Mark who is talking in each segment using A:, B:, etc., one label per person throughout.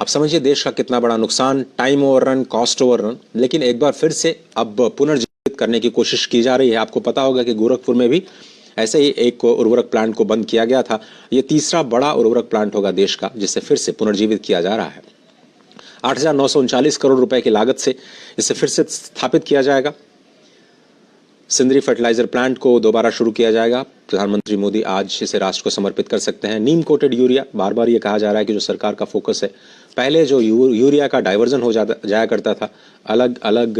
A: आप समझिए देश का कितना बड़ा नुकसान, टाइम ओवररन, कॉस्ट ओवररन। लेकिन एक बार फिर से अब पुनर्जीवित करने की कोशिश की जा रही है। आपको पता होगा कि गोरखपुर में भी ऐसे ही एक उर्वरक प्लांट को बंद किया गया था। ये तीसरा बड़ा उर्वरक प्लांट होगा देश का जिसे फिर से पुनर्जीवित किया जा रहा है। 8,939 करोड़ रुपए की लागत से इसे फिर से स्थापित किया जाएगा। सिंदरी फर्टिलाइजर प्लांट को दोबारा शुरू किया जाएगा। प्रधानमंत्री मोदी आज इसे राष्ट्र को समर्पित कर सकते हैं। नीम कोटेड यूरिया, बार बार ये कहा जा रहा है कि जो सरकार का फोकस है, पहले जो यूरिया का डाइवर्जन हो जाया करता था अलग अलग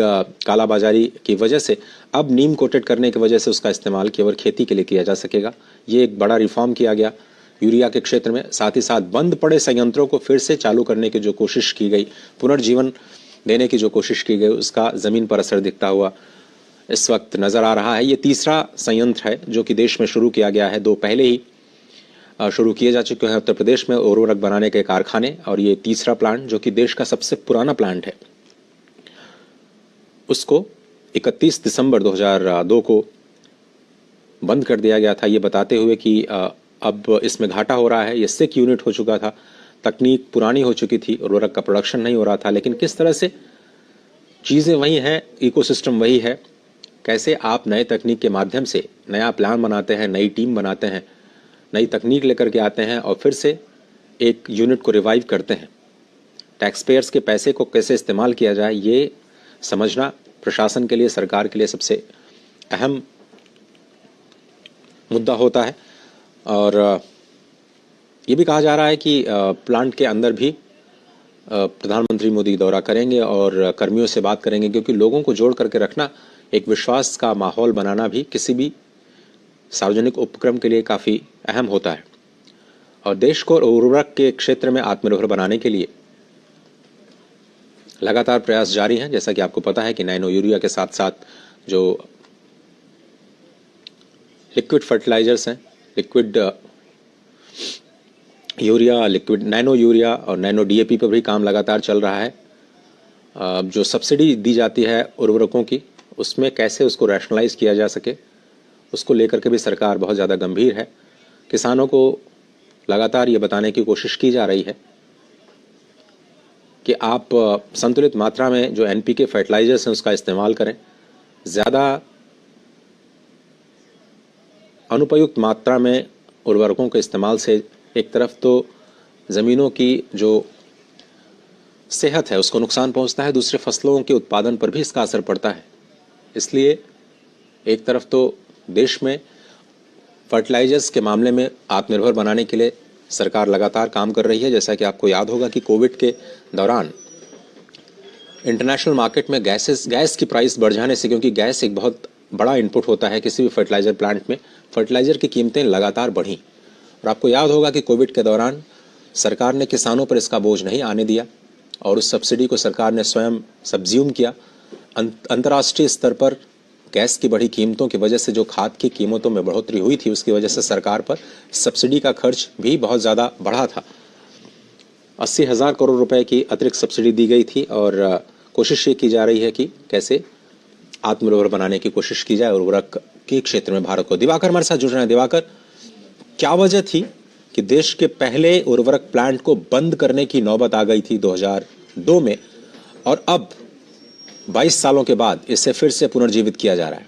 A: कालाबाजारी की वजह से, अब नीम कोटेड करने की वजह से उसका इस्तेमाल केवल खेती के लिए किया जा सकेगा। ये एक बड़ा रिफॉर्म किया गया यूरिया के क्षेत्र में। साथ ही साथ बंद पड़े संयंत्रों को फिर से चालू करने की जो कोशिश की गई, पुनर्जीवन देने की जो कोशिश की गई, उसका जमीन पर असर दिखता हुआ इस वक्त नजर आ रहा है। ये तीसरा संयंत्र है जो कि देश में शुरू किया गया है। 2 पहले ही शुरू किए जा चुके हैं उत्तर प्रदेश में उर्वरक बनाने के कारखाने, और ये तीसरा प्लांट जो कि देश का सबसे पुराना प्लांट है, उसको 31 दिसंबर 2002 को बंद कर दिया गया था, ये बताते हुए कि अब इसमें घाटा हो रहा है। ये सिक यूनिट हो चुका था, तकनीक पुरानी हो चुकी थी, उर्वरक का प्रोडक्शन नहीं हो रहा था। लेकिन किस तरह से चीज़ें वही हैं, इकोसिस्टम वही है। कैसे आप नए तकनीक के माध्यम से नया प्लान बनाते हैं, नई टीम बनाते हैं, नई तकनीक लेकर के आते हैं और फिर से एक यूनिट को रिवाइव करते हैं। टैक्स पेयर्स के पैसे को कैसे इस्तेमाल किया जाए, ये समझना प्रशासन के लिए, सरकार के लिए सबसे अहम मुद्दा होता है। और ये भी कहा जा रहा है कि प्लांट के अंदर भी प्रधानमंत्री मोदी दौरा करेंगे और कर्मियों से बात करेंगे, क्योंकि लोगों को जोड़ करके रखना, एक विश्वास का माहौल बनाना भी किसी भी सार्वजनिक उपक्रम के लिए काफ़ी अहम होता है। और देश को उर्वरक के क्षेत्र में आत्मनिर्भर बनाने के लिए लगातार प्रयास जारी हैं। जैसा कि आपको पता है कि नैनो यूरिया के साथ साथ जो लिक्विड फर्टिलाइजर्स हैं, liquid urea, liquid nano urea और नैनो डीएपी पर भी काम लगातार चल रहा है। जो सब्सिडी दी जाती है उर्वरकों की, उसमें कैसे उसको रैशनलाइज किया जा सके, उसको लेकर के भी सरकार बहुत ज़्यादा गंभीर है। किसानों को लगातार ये बताने की कोशिश की जा रही है कि आप संतुलित मात्रा में जो एनपीके फर्टिलाइजर्स हैं उसका इस्तेमाल करें। ज़्यादा अनुपयुक्त मात्रा में उर्वरकों के इस्तेमाल से एक तरफ तो ज़मीनों की जो सेहत है उसको नुकसान पहुंचता है, दूसरे फसलों के उत्पादन पर भी इसका असर पड़ता है। इसलिए एक तरफ तो देश में फर्टिलाइजर्स के मामले में आत्मनिर्भर बनाने के लिए सरकार लगातार काम कर रही है। जैसा कि आपको याद होगा कि कोविड के दौरान इंटरनेशनल मार्केट में गैस की प्राइस बढ़ जाने से, क्योंकि गैस एक बहुत बड़ा इनपुट होता है किसी भी फर्टिलाइजर प्लांट में, फर्टिलाइजर की कीमतें लगातार बढ़ी। और आपको याद होगा कि कोविड के दौरान सरकार ने किसानों पर इसका बोझ नहीं आने दिया और उस सब्सिडी को सरकार ने स्वयं सब्ज्यूम किया। अंतर्राष्ट्रीय स्तर पर गैस की बढ़ी कीमतों की वजह से जो खाद की कीमतों में बढ़ोतरी हुई थी, उसकी वजह से सरकार पर सब्सिडी का खर्च भी बहुत ज़्यादा बढ़ा था। 80,000 करोड़ रुपए की अतिरिक्त सब्सिडी दी गई थी और कोशिश ये की जा रही है कि कैसे आत्मनिर्भर बनाने की कोशिश की जाए उर्वरक के क्षेत्र में भारत को। दिवाकर हमारे साथ जुड़ रहे हैं। दिवाकर, क्या वजह थी कि देश के पहले उर्वरक प्लांट को बंद करने की नौबत आ गई थी 2002 में, और अब 22 सालों के बाद इसे फिर से पुनर्जीवित किया जा रहा है?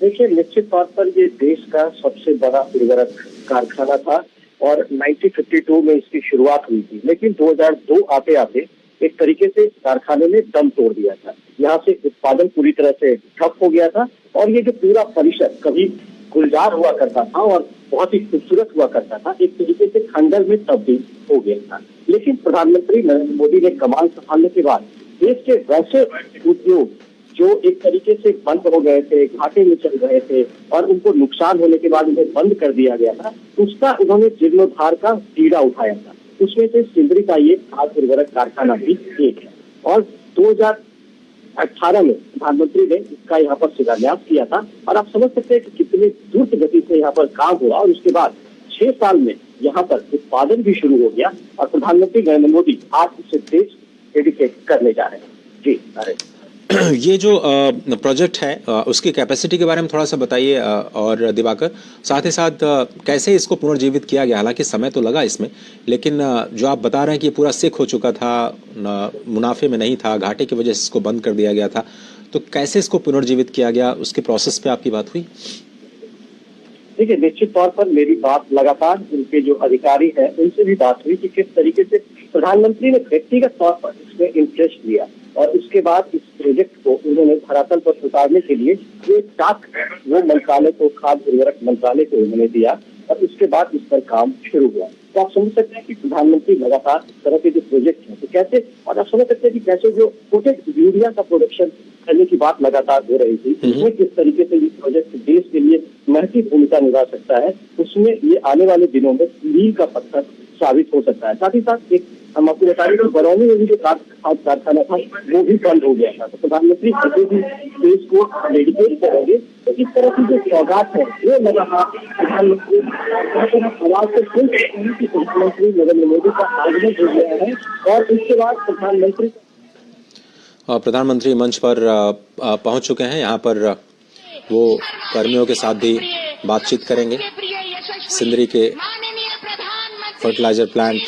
B: देखिए, निश्चित तौर पर ये देश का सबसे बड़ा उर्वरक कारखाना था और 1952 में इसकी शुरुआत हुई थी, लेकिन 2002 आते आते एक तरीके से कारखाने ने दम तोड़ दिया था। यहाँ से उत्पादन पूरी तरह से ठप हो गया था और ये जो पूरा परिसर कभी गुलजार हुआ करता था और बहुत ही खूबसूरत हुआ करता था, एक तरीके से खंडर में तब्दील हो गया था। लेकिन प्रधानमंत्री नरेंद्र मोदी ने कमान संभालने के बाद देश के वैसे उद्योग जो एक तरीके से बंद हो गए थे, घाटे में चल रहे थे और उनको नुकसान होने के बाद उन्हें बंद कर दिया गया था, उसका उन्होंने जीर्णोद्धार का बीड़ा उठाया था। उसमें से सिंदरी का ये खाद्य उर्वरक कारखाना भी एक है और 2018 में प्रधानमंत्री ने इसका यहाँ पर शिलान्यास किया था और आप समझ सकते हैं कि कितनी द्रुत गति से यहाँ पर काम हुआ और उसके बाद 6 साल में यहाँ पर उत्पादन भी शुरू हो गया और प्रधानमंत्री नरेंद्र मोदी आज इसे देश डेडिकेट करने जा रहे हैं। जी,
A: ये जो प्रोजेक्ट है उसकी कैपेसिटी के बारे में थोड़ा सा बताइए और दिवाकर, साथ ही साथ कैसे इसको पुनर्जीवित किया गया। हालांकि समय तो लगा इसमें, लेकिन जो आप बता रहे हैं कि ये पूरा सिक हो चुका था, मुनाफे में नहीं था, घाटे की वजह से इसको बंद कर दिया गया था, तो कैसे इसको पुनर्जीवित किया गया, उसके प्रोसेस पे आपकी बात हुई?
B: देखिए, निश्चित तौर पर मेरी बात लगातार उनके जो अधिकारी हैं उनसे भी बात हुई कि किस तरीके से प्रधानमंत्री ने व्यक्तिगत तौर पर इसमें इंटरेस्ट लिया और उसके बाद इस प्रोजेक्ट को उन्होंने धरातल पर उतारने के लिए जो टास्क वो मंत्रालय को, खाद्य उर्वरक मंत्रालय को उन्होंने दिया और उसके बाद इस पर काम शुरू हुआ। तो आप समझ सकते हैं कि प्रधानमंत्री लगातार इस तरह के जो प्रोजेक्ट हैं तो कैसे, और आप समझ सकते हैं कि कैसे जो कोटेड यूरिया का प्रोडक्शन करने की बात लगातार हो रही थी, उसमें किस तरीके से ये प्रोजेक्ट देश के लिए महत्वपूर्ण भूमिका निभा सकता है, उसमें ये आने वाले दिनों में मील का पत्थर साबित हो सकता है। साथ ही साथ एक हम आपको बता दें कि बरौनी में भी जो खाद कारखाना था वो भी बंद हो गया था। तो प्रधानमंत्री किसी भी देश को डेडिकेट करेंगे तो इस तरह की जो सौगात है वो लगातार प्रधानमंत्री आवाज से सुन सकते हैं कि प्रधानमंत्री नरेंद्र मोदी का आगमन हो गया है और इसके बाद
A: प्रधानमंत्री मंच पर पहुंच चुके हैं। यहाँ पर वो कर्मियों के साथ भी बातचीत करेंगे। सिंदरी के फर्टिलाइजर प्लांट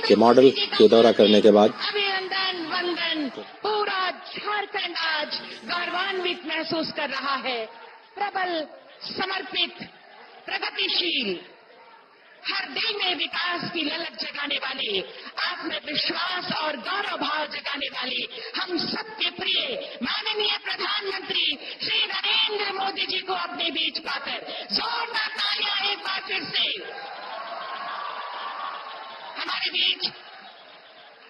A: के मॉडल के दौरा करने के बाद
C: अभिनंदन वंदन। पूरा झारखंड आज गौरवान्वित महसूस कर रहा है। प्रबल, समर्पित, प्रगतिशील, हर दिल में विकास की ललक जगाने वाले, आत्मविश्वास और गौरव भाव जगाने वाले हम सबके प्रिय माननीय प्रधानमंत्री श्री नरेंद्र मोदी जी को अपने बीच पाकर जोरदार तालियां एक बार फिर से। हमारे बीच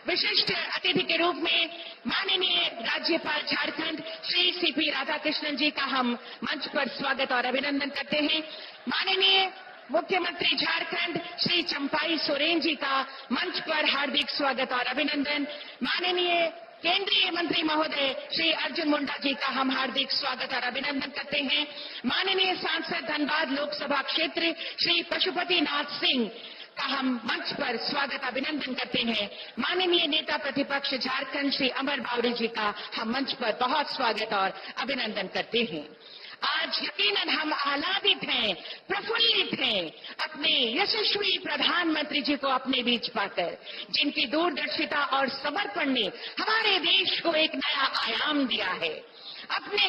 C: विशिष्ट अतिथि के रूप में माननीय राज्यपाल झारखंड श्री सीपी राधाकृष्णन जी का हम मंच पर स्वागत और अभिनंदन करते हैं। माननीय मुख्यमंत्री झारखंड श्री चंपाई सोरेन जी का मंच पर हार्दिक स्वागत और अभिनंदन। माननीय केंद्रीय मंत्री महोदय श्री अर्जुन मुंडा जी का हम हार्दिक स्वागत और अभिनंदन करते हैं। माननीय सांसद धनबाद लोकसभा क्षेत्र श्री पशुपति नाथ सिंह का हम मंच पर स्वागत अभिनंदन करते हैं। माननीय नेता प्रतिपक्ष झारखंड श्री अमर बावरी जी का हम मंच पर बहुत स्वागत और अभिनंदन करते हैं। आज यकीनन हम आह्लादित हैं, प्रफुल्लित हैं अपने यशस्वी प्रधानमंत्री जी को अपने बीच पाकर, जिनकी दूरदर्शिता और समर्पण ने हमारे देश को एक नया आयाम दिया है। अपने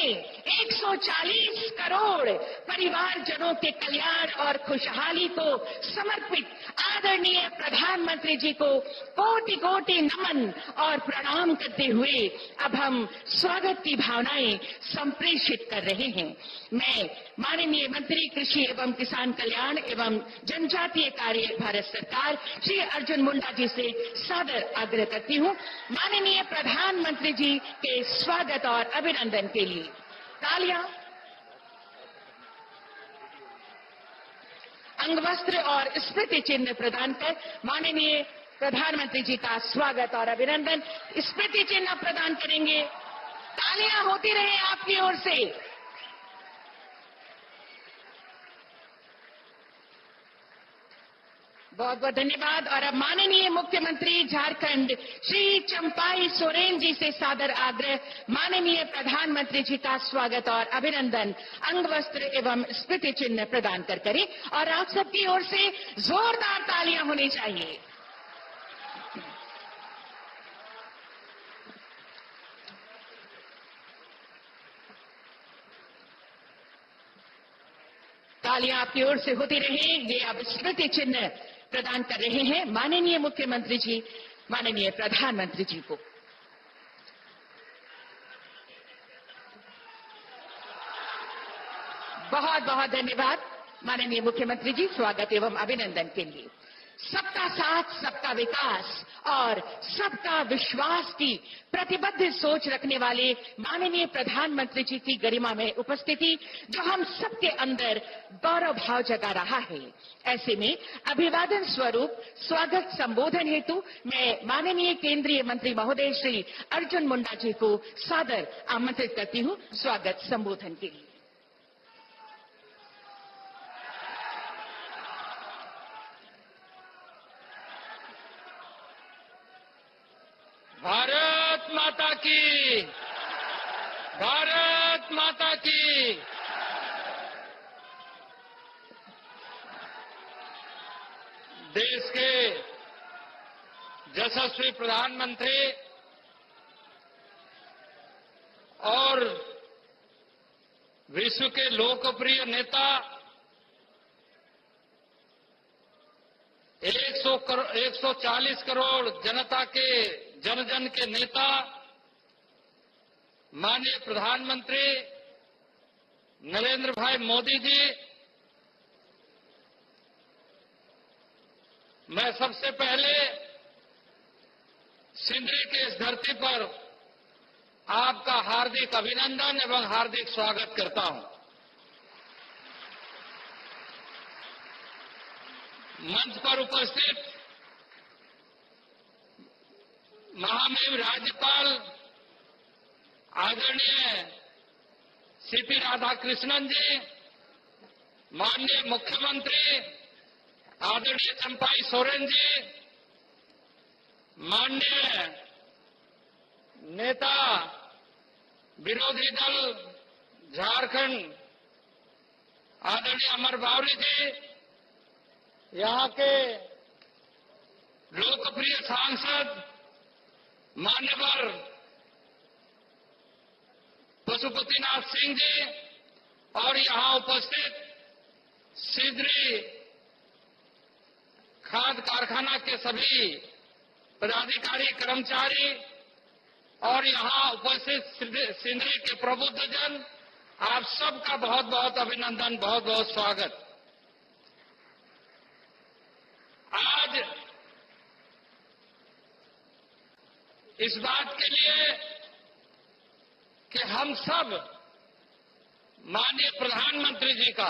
C: 140 करोड़ परिवारजनों के कल्याण और खुशहाली को समर्पित आदरणीय प्रधानमंत्री जी को कोटि कोटि नमन और प्रणाम करते हुए अब हम स्वागत की भावनाएं संप्रेषित कर रहे हैं। मैं माननीय मंत्री कृषि एवं किसान कल्याण एवं जनजातीय कार्य भारत सरकार श्री अर्जुन मुंडा जी से सादर आग्रह करती हूं, माननीय प्रधानमंत्री जी के स्वागत और अभिनंदन के लिए तालियां। अंगवस्त्र और स्मृति चिन्ह प्रदान कर माननीय प्रधानमंत्री जी का स्वागत और अभिनंदन। स्मृति चिन्ह प्रदान करेंगे। तालियां होती रहे आपकी ओर से। बहुत बहुत धन्यवाद। और अब माननीय मुख्यमंत्री झारखंड श्री चंपाई सोरेन जी से सादर आग्रह, माननीय प्रधानमंत्री जी का स्वागत और अभिनंदन अंगवस्त्र एवं स्मृति चिन्ह प्रदान कर करें और आप सबकी ओर से जोरदार तालियां होनी चाहिए। तालियां आपकी ओर से होती रहे। ये अब स्मृति चिन्ह प्रदान कर रहे हैं माननीय मुख्यमंत्री जी माननीय प्रधानमंत्री जी को। बहुत बहुत धन्यवाद माननीय मुख्यमंत्री जी स्वागत एवं अभिनंदन के लिए। सबका साथ, सबका विकास और सबका विश्वास की प्रतिबद्ध सोच रखने वाले माननीय प्रधानमंत्री जी की गरिमा में उपस्थिति जो हम सबके अंदर गौरव भाव जगा रहा है, ऐसे में अभिवादन स्वरूप स्वागत संबोधन हेतु मैं माननीय केंद्रीय मंत्री महोदय श्री अर्जुन मुंडा जी को सादर आमंत्रित करती हूं स्वागत संबोधन के लिए।
D: भारत माता की, भारत माता की। देश के यशस्वी प्रधानमंत्री और विश्व के लोकप्रिय नेता 140 करोड़ जनता के जन जन के नेता माननीय प्रधानमंत्री नरेंद्र भाई मोदी जी, मैं सबसे पहले सिंदरी के इस धरती पर आपका हार्दिक अभिनंदन एवं हार्दिक स्वागत करता हूं। मंच पर उपस्थित महामहिम राज्यपाल आदरणीय सीपी राधाकृष्णन जी, माननीय मुख्यमंत्री आदरणीय चंपाई सोरेन जी, माननीय नेता विरोधी दल झारखंड आदरणीय अमर बावरी जी, यहां के लोकप्रिय सांसद मान्यवर पशुपतिनाथ सिंह जी और यहां उपस्थित सिंदरी खाद्य कारखाना के सभी पदाधिकारी कर्मचारी और यहां उपस्थित सिंदरी के प्रबुद्धजन, आप सबका बहुत बहुत अभिनंदन, बहुत बहुत स्वागत। आज इस बात के लिए कि हम सब माननीय प्रधानमंत्री जी का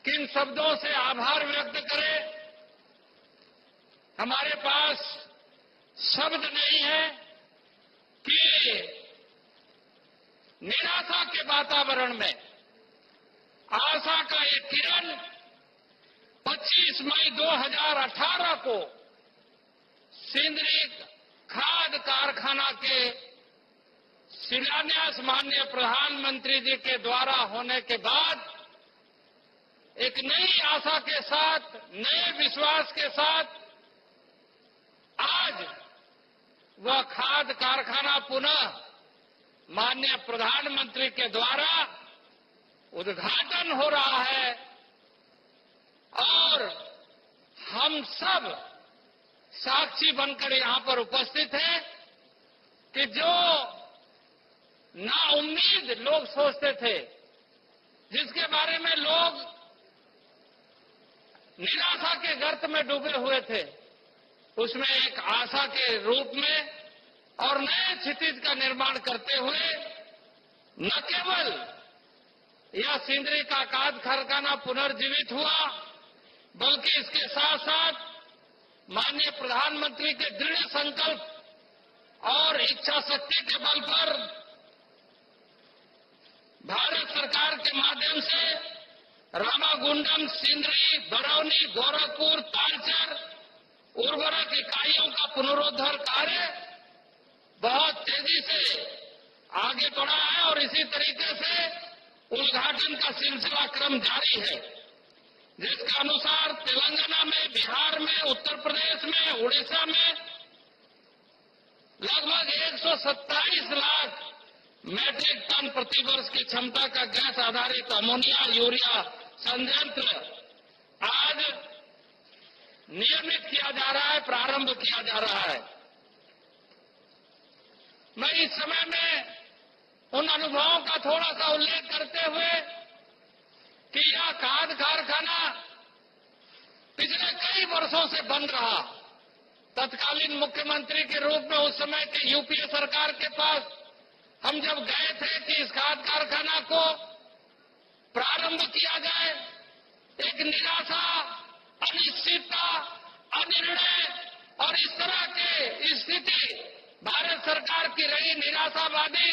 D: किन शब्दों से आभार व्यक्त करें, हमारे पास शब्द नहीं है कि निराशा के वातावरण में आशा का एक किरण 25 मई 2018 को सिंदरी खाद्य कारखाना के शिलान्यास माननीय प्रधानमंत्री जी के द्वारा होने के बाद एक नई आशा के साथ, नए विश्वास के साथ आज वह खाद्य कारखाना पुनः माननीय प्रधानमंत्री के द्वारा उद्घाटन हो रहा है और हम सब साक्षी बनकर यहां पर उपस्थित हैं कि जो नाउम्मीद लोग सोचते थे, जिसके बारे में लोग निराशा के गर्त में डूबे हुए थे, उसमें एक आशा के रूप में और नए क्षितिज का निर्माण करते हुए न केवल यह सिंदरी का खाद्य कारखाना पुनर्जीवित हुआ, बल्कि इसके साथ साथ माननीय प्रधानमंत्री के दृढ़ संकल्प और इच्छा शक्ति के बल पर भारत सरकार के माध्यम से रामागुंडम, सिंदरी, बरौनी, गोरखपुर, तालचर उर्वरक इकाइयों का पुनरुद्धार कार्य बहुत तेजी से आगे बढ़ा है और इसी तरीके से उद्घाटन का सिलसिला क्रम जारी है, जिसके अनुसार तेलंगाना में, बिहार में, उत्तर प्रदेश में, उड़ीसा में लगभग 127 लाख मैट्रिक टन प्रतिवर्ष की क्षमता का गैस आधारित अमोनिया यूरिया संयंत्र आज नियमित किया जा रहा है, प्रारंभ किया जा रहा है। मैं इस समय में उन अनुभवों का थोड़ा सा उल्लेख करते हुए कि यह खाद्य कारखाना पिछले कई वर्षों से बंद रहा। तत्कालीन मुख्यमंत्री के रूप में उस समय के यूपीए सरकार के पास हम जब गए थे कि इस खाद्य कारखाना को प्रारंभ किया जाए, एक निराशा, अनिश्चितता, अनिर्णय और इस तरह की स्थिति भारत सरकार की रही निराशावादी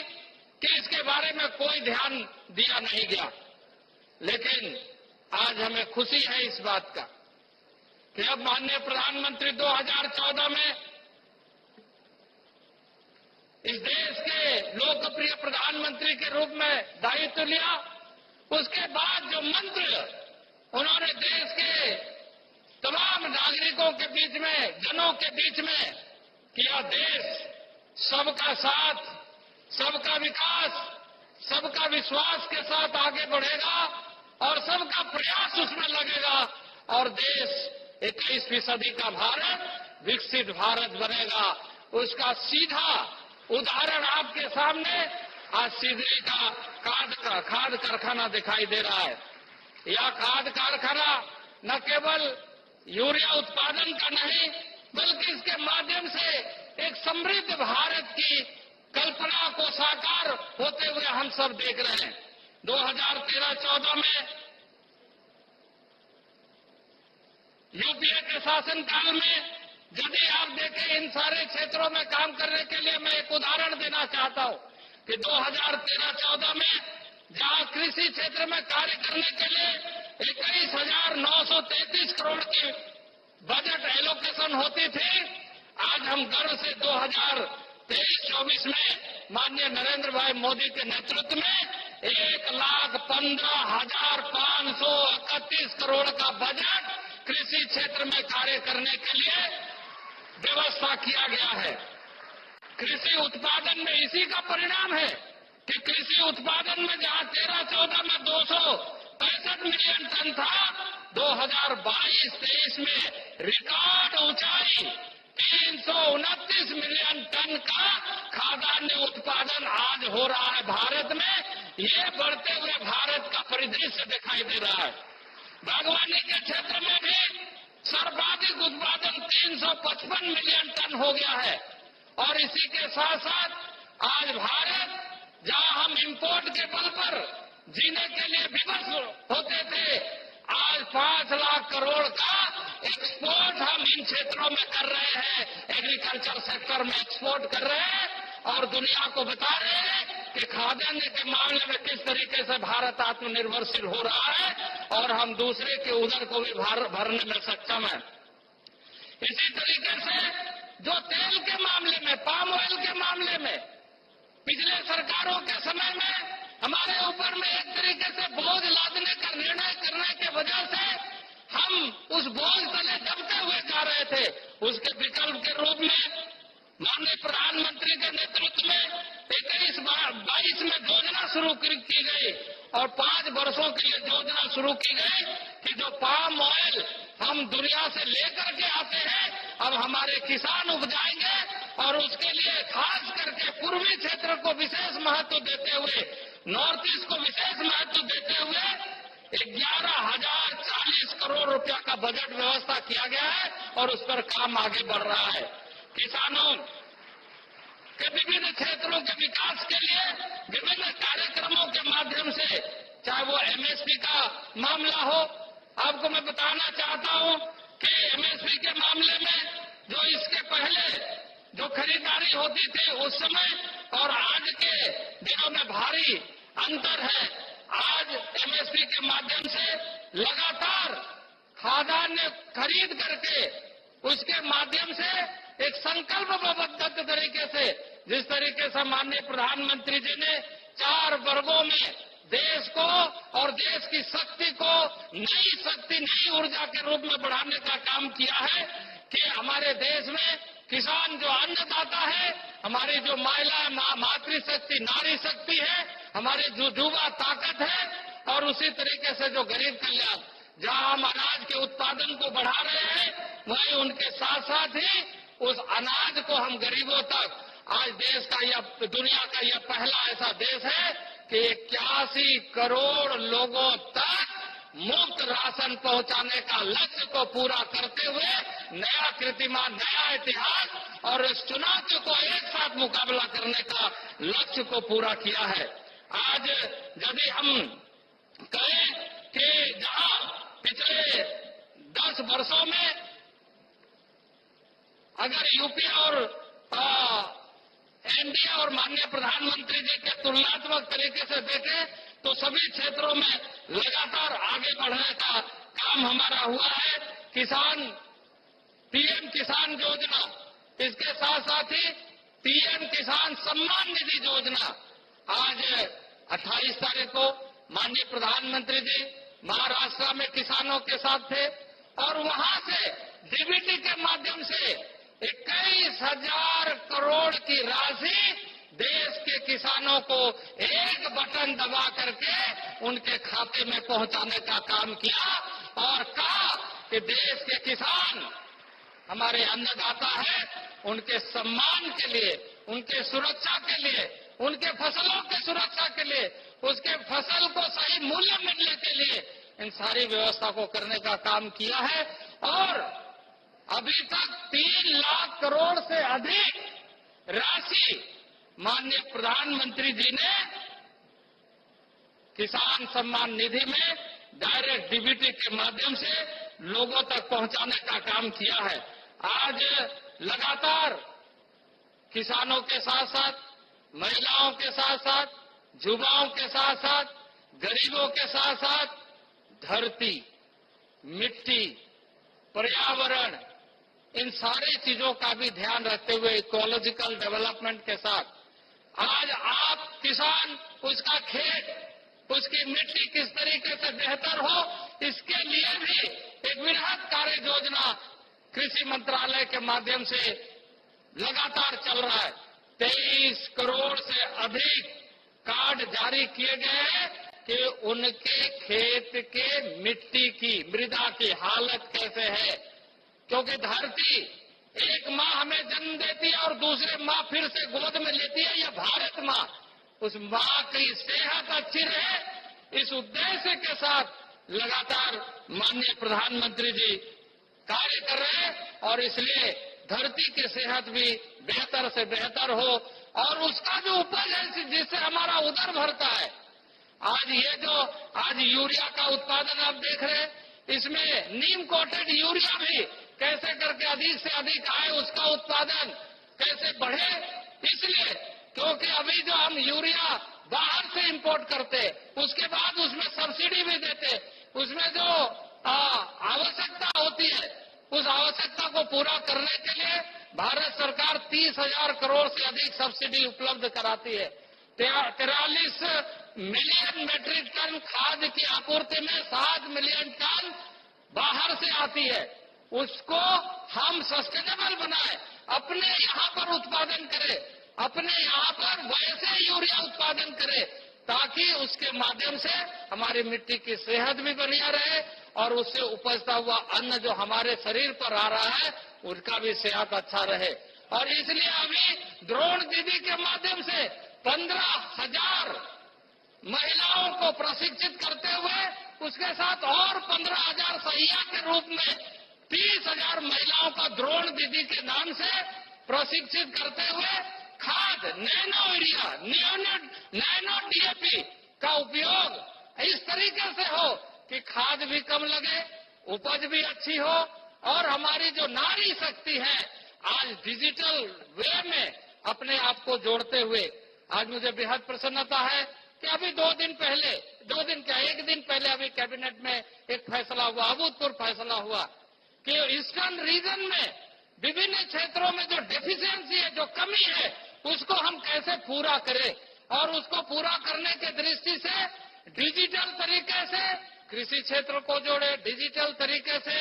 D: कि इसके बारे में कोई ध्यान दिया नहीं गया। लेकिन आज हमें खुशी है इस बात का कि अब माननीय प्रधानमंत्री 2014 में इस देश के लोकप्रिय प्रधानमंत्री के रूप में दायित्व लिया, उसके बाद जो मंत्र उन्होंने देश के तमाम नागरिकों के बीच में, जनों के बीच में किया, देश सबका साथ, सबका विकास, सबका विश्वास के साथ आगे बढ़ेगा और सबका प्रयास उसमें लगेगा और देश 21वीं सदी का भारत विकसित भारत बनेगा। उसका सीधा उदाहरण आपके सामने आज सिदरी का खाद कारखाना दिखाई दे रहा है। यह खाद कारखाना न केवल यूरिया उत्पादन का नहीं, बल्कि इसके माध्यम से एक समृद्ध भारत की कल्पना को साकार होते हुए हम सब देख रहे हैं। 2013-14 में यूपीए के शासनकाल में यदि आप देखें, इन सारे क्षेत्रों में काम करने के लिए मैं एक उदाहरण देना चाहता हूं कि 2013-14 में जहां कृषि क्षेत्र में कार्य करने के लिए 21,933 करोड़ की बजट एलोकेशन होती थी, आज हम गर्व से 2023-24 में माननीय नरेंद्र भाई मोदी के नेतृत्व में 1,15,531 करोड़ का बजट कृषि क्षेत्र में कार्य करने के लिए व्यवस्था किया गया है। कृषि उत्पादन में इसी का परिणाम है कि कृषि उत्पादन में जहां 13-14 में 265 मिलियन टन था, 2022-23 में रिकॉर्ड ऊंचाई 329 मिलियन टन का खाद्यान्न उत्पादन आज हो रहा है भारत में। ये बढ़ते हुए भारत का परिदृश्य दिखाई दे रहा है। बागवानी के क्षेत्र में भी सर्वाधिक उत्पादन 355 मिलियन टन हो गया है और इसी के साथ साथ आज भारत, जहां हम इंपोर्ट के बल पर जीने के लिए विवश होते थे, आज 5 लाख करोड़ का एक्सपोर्ट हम इन क्षेत्रों में कर रहे हैं, एग्रीकल्चर सेक्टर में एक्सपोर्ट कर रहे हैं और दुनिया को बता रहे हैं कि खाद्यान्न के मामले में किस तरीके से भारत आत्मनिर्भरशील हो रहा है और हम दूसरे के उदर को भी भरने में सक्षम है। इसी तरीके से जो तेल के मामले में, पाम ऑयल के मामले में पिछले सरकारों के समय में हमारे ऊपर में एक तरीके से बोझ लादने का निर्णय करने के वजह से हम उस बोझ तले दबते हुए जा रहे थे। उसके विकल्प के रूप में माननीय प्रधानमंत्री के नेतृत्व में 21-22 में योजना शुरू की गई और 5 वर्षों के लिए योजना शुरू की गई कि जो पाम ऑयल हम दुनिया से लेकर के आते हैं, अब हमारे किसान उपजाएंगे और उसके लिए खास करके पूर्वी क्षेत्र को विशेष महत्व देते हुए, नॉर्थ ईस्ट को विशेष महत्व देते हुए 11,040 करोड़ रुपया का बजट व्यवस्था किया गया है और उस पर काम आगे बढ़ रहा है। किसानों के विभिन्न क्षेत्रों के विकास के लिए विभिन्न कार्यक्रमों के माध्यम से, चाहे वो एमएसपी का मामला हो, आपको मैं बताना चाहता हूं कि एमएसपी के मामले में जो इसके पहले जो खरीदारी होती थी उस समय और आज के दिनों में भारी अंतर है। आज एमएसपी के माध्यम से लगातार खाद्यान्न खरीद करके उसके माध्यम से एक संकल्पबद्ध तरीके से, जिस तरीके से माननीय प्रधानमंत्री जी ने 4 वर्गों में देश को और देश की शक्ति को नई शक्ति, नई ऊर्जा के रूप में बढ़ाने का काम किया है कि हमारे देश में किसान जो अन्नदाता है, हमारी जो महिला मातृशक्ति, नारी शक्ति है, हमारी जो युवा ताकत है और उसी तरीके से जो गरीब कल्याण, जहां हम अनाज के उत्पादन को बढ़ा रहे हैं, वहीं उनके साथ साथ ही उस अनाज को हम गरीबों तक, आज देश का यह, दुनिया का यह पहला ऐसा देश है कि 81 करोड़ लोगों तक मुफ्त राशन पहुंचाने का लक्ष्य को पूरा करते हुए नया कीर्तिमान, नया इतिहास और इस चुनौती को एक साथ मुकाबला करने का लक्ष्य को पूरा किया है। आज यदि हम कहें कि जहां पिछले 10 वर्षों में अगर यूपी और एनडीए और माननीय प्रधानमंत्री जी के तुलनात्मक तरीके से देखें तो सभी क्षेत्रों में लगातार आगे बढ़ने का काम हमारा हुआ है। किसान, पीएम किसान योजना, इसके साथ साथ ही पीएम किसान सम्मान निधि योजना आज 28 तारीख को माननीय प्रधानमंत्री जी महाराष्ट्र में किसानों के साथ थे और वहां से डीबीटी के माध्यम से 21,000 करोड़ की राशि देश के किसानों को एक बटन दबा करके उनके खाते में पहुंचाने का काम किया और कहा कि देश के किसान हमारे अन्नदाता है, उनके सम्मान के लिए, उनके सुरक्षा के लिए, उनके फसलों की सुरक्षा के लिए, उसके फसल को सही मूल्य मिलने के लिए इन सारी व्यवस्था को करने का काम किया है और अभी तक 3 लाख करोड़ से अधिक राशि माननीय प्रधानमंत्री जी ने किसान सम्मान निधि में डायरेक्ट डीबीटी के माध्यम से लोगों तक पहुंचाने का काम किया है। आज लगातार किसानों के साथ साथ, महिलाओं के साथ साथ, युवाओं के साथ साथ, गरीबों के साथ साथ धरती, मिट्टी, पर्यावरण, इन सारी चीजों का भी ध्यान रखते हुए इकोलॉजिकल डेवलपमेंट के साथ आज आप किसान, उसका खेत, उसकी मिट्टी किस तरीके से बेहतर हो, इसके लिए भी एक वृहद कार्य योजना कृषि मंत्रालय के माध्यम से लगातार चल रहा है। 23 करोड़ से अधिक कार्ड जारी किए गए हैं कि उनके खेत के मिट्टी की, मृदा की हालत कैसे है, क्योंकि धरती एक माँ हमें जन्म देती है और दूसरे माँ फिर से गोद में लेती है, यह भारत माँ, उस माँ की सेहत अच्छी रहे, इस उद्देश्य के साथ लगातार माननीय प्रधानमंत्री जी कार्य कर रहे हैं और इसलिए धरती की सेहत भी बेहतर से बेहतर हो और उसका जो उपज है जिससे हमारा उदर भरता है। आज ये जो आज यूरिया का उत्पादन आप देख रहे हैं, इसमें नीम कोटेड यूरिया भी कैसे करके अधिक से अधिक आए, उसका उत्पादन कैसे बढ़े, इसलिए क्योंकि अभी जो हम यूरिया बाहर से इंपोर्ट करते, उसके बाद उसमें सब्सिडी भी देते, उसमें जो आवश्यकता होती है उस आवश्यकता को पूरा करने के लिए भारत सरकार 30,000 करोड़ से अधिक सब्सिडी उपलब्ध कराती है। 43 मिलियन मैट्रिक टन खाद की आपूर्ति में 7 मिलियन टन बाहर से आती है, उसको हम सस्टेनेबल बनाए, अपने यहाँ पर उत्पादन करें, अपने यहाँ पर वैसे यूरिया उत्पादन करें ताकि उसके माध्यम से हमारी मिट्टी की सेहत भी बढ़िया रहे और उससे उपजता हुआ अन्न जो हमारे शरीर पर आ रहा है उसका भी सेहत अच्छा रहे। और इसलिए अभी द्रोण दीदी के माध्यम से 15,000 महिलाओं को प्रशिक्षित करते हुए उसके साथ और 15,000 सहिया के रूप में 30,000 महिलाओं का द्रोण दीदी के नाम से प्रशिक्षित करते हुए खाद, नैनो यूरिया, नैनो डीएपी का उपयोग इस तरीके से हो कि खाद भी कम लगे, उपज भी अच्छी हो और हमारी जो नारी शक्ति है आज डिजिटल वे में अपने आप को जोड़ते हुए आज मुझे बेहद प्रसन्नता है कि अभी 2 दिन पहले, 2 दिन क्या 1 दिन पहले अभी कैबिनेट में एक फैसला हुआ, अभूतपूर्व फैसला हुआ कि ईस्टर्न रीजन में विभिन्न क्षेत्रों में जो डेफिशिएंसी है, जो कमी है, उसको हम कैसे पूरा करें और उसको पूरा करने के दृष्टि से डिजिटल तरीके से कृषि क्षेत्र को जोड़े, डिजिटल तरीके से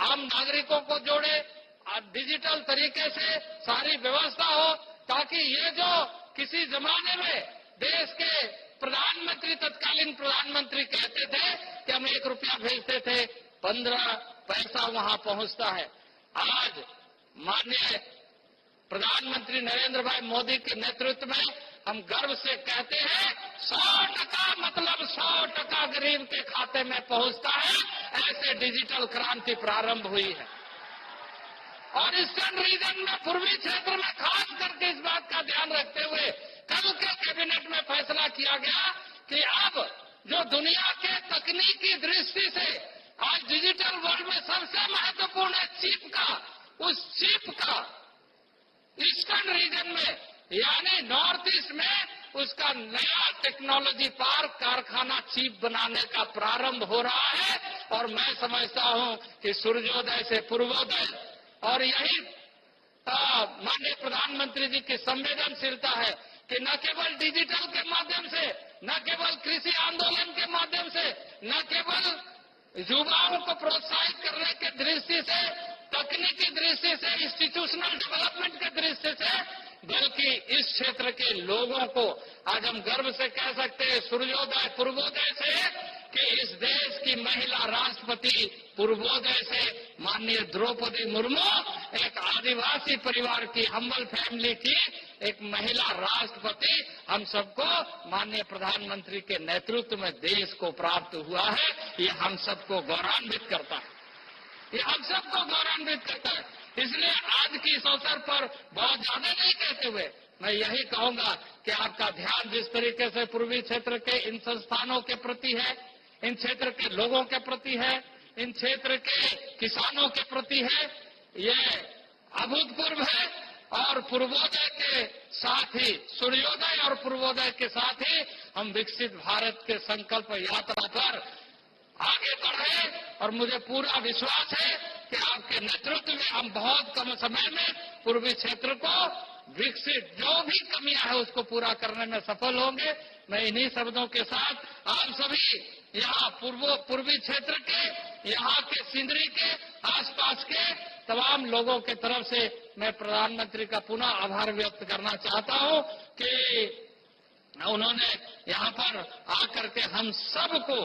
D: आम नागरिकों को जोड़े, डिजिटल तरीके से सारी व्यवस्था हो ताकि ये जो किसी जमाने में देश के प्रधानमंत्री, तत्कालीन प्रधानमंत्री कहते थे कि हम 1 रुपया भेजते थे, 15 पैसा वहां पहुंचता है। आज माननीय प्रधानमंत्री नरेंद्र भाई मोदी के नेतृत्व में हम गर्व से कहते हैं 100% मतलब 100% गरीब के खाते में पहुंचता है, ऐसे डिजिटल क्रांति प्रारंभ हुई है। और ईस्टर्न रीजन में, पूर्वी क्षेत्र में खास करके इस बात का ध्यान रखते हुए कल के कैबिनेट में फैसला किया गया कि अब जो दुनिया के तकनीकी दृष्टि से आज डिजिटल वर्ल्ड में सबसे महत्वपूर्ण है चिप का, उस चिप का ईस्टर्न रीजन में यानी नॉर्थ ईस्ट में उसका नया टेक्नोलॉजी पार्क, कारखाना चिप बनाने का प्रारंभ हो रहा है। और मैं समझता हूं कि सूर्योदय से पूर्वोदय और यही माननीय प्रधानमंत्री जी की संवेदनशीलता है कि न केवल डिजिटल के माध्यम से, न केवल कृषि आंदोलन के माध्यम से, न केवल युवाओं को प्रोत्साहित करने की दृष्टि से, तकनीकी दृष्टि से, इंस्टीट्यूशनल डेवलपमेंट की दृष्टि से, बल्कि इस क्षेत्र के लोगों को आज हम गर्व से कह सकते हैं सूर्योदय पूर्वोदय से कि इस देश की महिला राष्ट्रपति पूर्वोदय से माननीय द्रौपदी मुर्मू एक आदिवासी परिवार की, हम्बल फैमिली की एक महिला राष्ट्रपति हम सबको माननीय प्रधानमंत्री के नेतृत्व में देश को प्राप्त हुआ है। ये हम सबको गौरवान्वित करता है, ये हम सबको गौरवान्वित करता है। इसलिए आज की इस अवसर पर बहुत ज्यादा नहीं कहते हुए मैं यही कहूंगा कि आपका ध्यान जिस तरीके से पूर्वी क्षेत्र के इन संस्थानों के प्रति है, इन क्षेत्र के लोगों के प्रति है, इन क्षेत्र के किसानों के प्रति है, ये अभूतपूर्व है। और पूर्वोदय के साथ ही, सूर्योदय और पूर्वोदय के साथ ही हम विकसित भारत के संकल्प यात्रा पर आगे बढ़े। और मुझे पूरा विश्वास है कि आपके नेतृत्व में हम बहुत कम समय में पूर्वी क्षेत्र को विकसित, जो भी कमियां है उसको पूरा करने में सफल होंगे। मैं इन्हीं शब्दों के साथ आप सभी यहाँ पूर्वी क्षेत्र के, यहाँ के सिंदरी के आसपास के तमाम लोगों के तरफ से मैं प्रधानमंत्री का पुनः आभार व्यक्त करना चाहता हूँ कि उन्होंने यहाँ पर आकर के हम सबको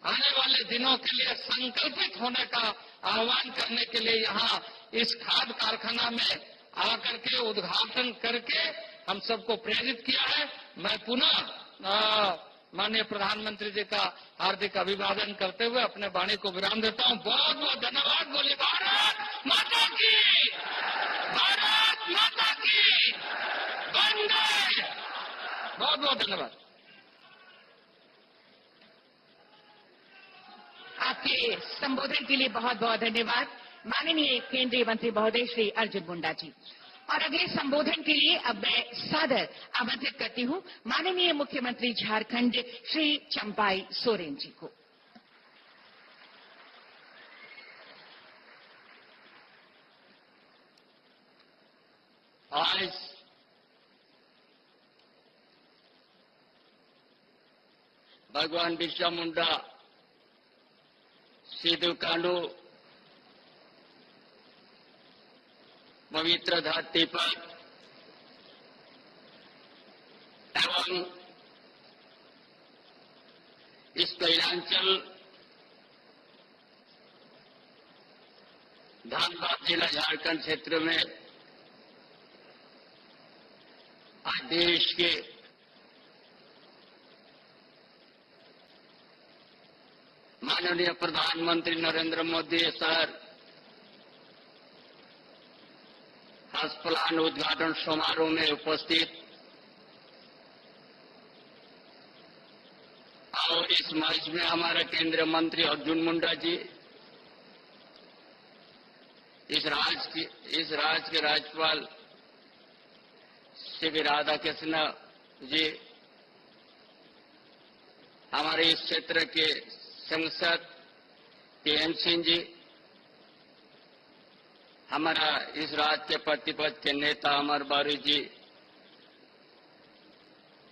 D: आने वाले दिनों के लिए संकल्पित होने का आह्वान करने के लिए यहाँ इस खाद कारखाना में आकर के उद्घाटन करके हम सबको प्रेरित किया है। मैं पुनः माननीय प्रधानमंत्री जी का हार्दिक अभिवादन करते हुए अपने वाणी को विराम देता हूँ। बहुत बहुत धन्यवाद। बोलिए भारत माता की, भारत माता की वंदे। बहुत बहुत धन्यवाद।
C: आपके संबोधन के लिए बहुत बहुत धन्यवाद माननीय केंद्रीय मंत्री महोदय श्री अर्जुन मुंडा जी। और अगले संबोधन के लिए अब मैं सादर आमंत्रित करती हूं माननीय मुख्यमंत्री झारखंड श्री चंपाई सोरेन जी को।
D: आज भगवान बिरसा मुंडा सिद्धू कान्हू पवित्र धरती पर एवं इस कैलांचल धनबाद जिला झारखंड क्षेत्र में आज देश के माननीय प्रधानमंत्री नरेंद्र मोदी सर हस्तप्लान उद्घाटन समारोह में उपस्थित और इस मंच में हमारे केंद्रीय मंत्री अर्जुन मुंडा जी, इस राज्य के राज्यपाल श्री राधाकृष्ण जी, हमारे इस क्षेत्र के सांसद के सिंह जी, हमारा इस राज्य के प्रतिपक्ष के नेता अमर बारी जी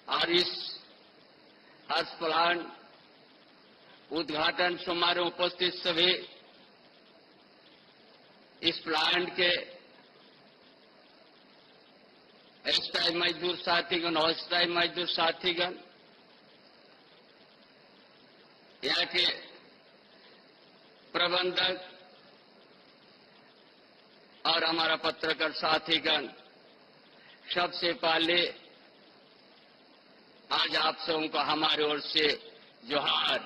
D: और इस हस्तप्लान उद्घाटन समारोह उपस्थित सभी इस प्लांट के स्थायी मजदूर साथीगण, अस्थायी मजदूर साथीगण, यहाँ के प्रबंधक और हमारा पत्रकार साथीगण, सबसे पहले आज आप सबों को हमारी ओर से जोहार।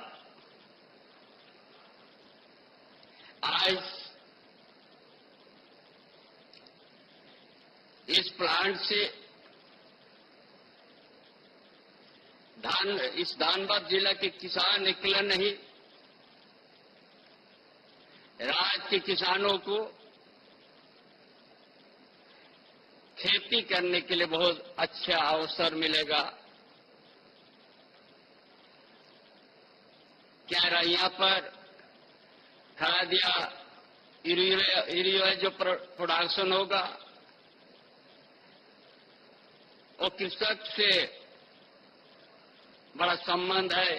D: आज इस प्लांट से इस धनबाद जिला के किसान निकला नहीं, राज्य के किसानों को खेती करने के लिए बहुत अच्छा अवसर मिलेगा। क्या रहा यहाँ पर खाद या यूरिया जो प्रोडक्शन होगा और कृषक से बड़ा संबंध है।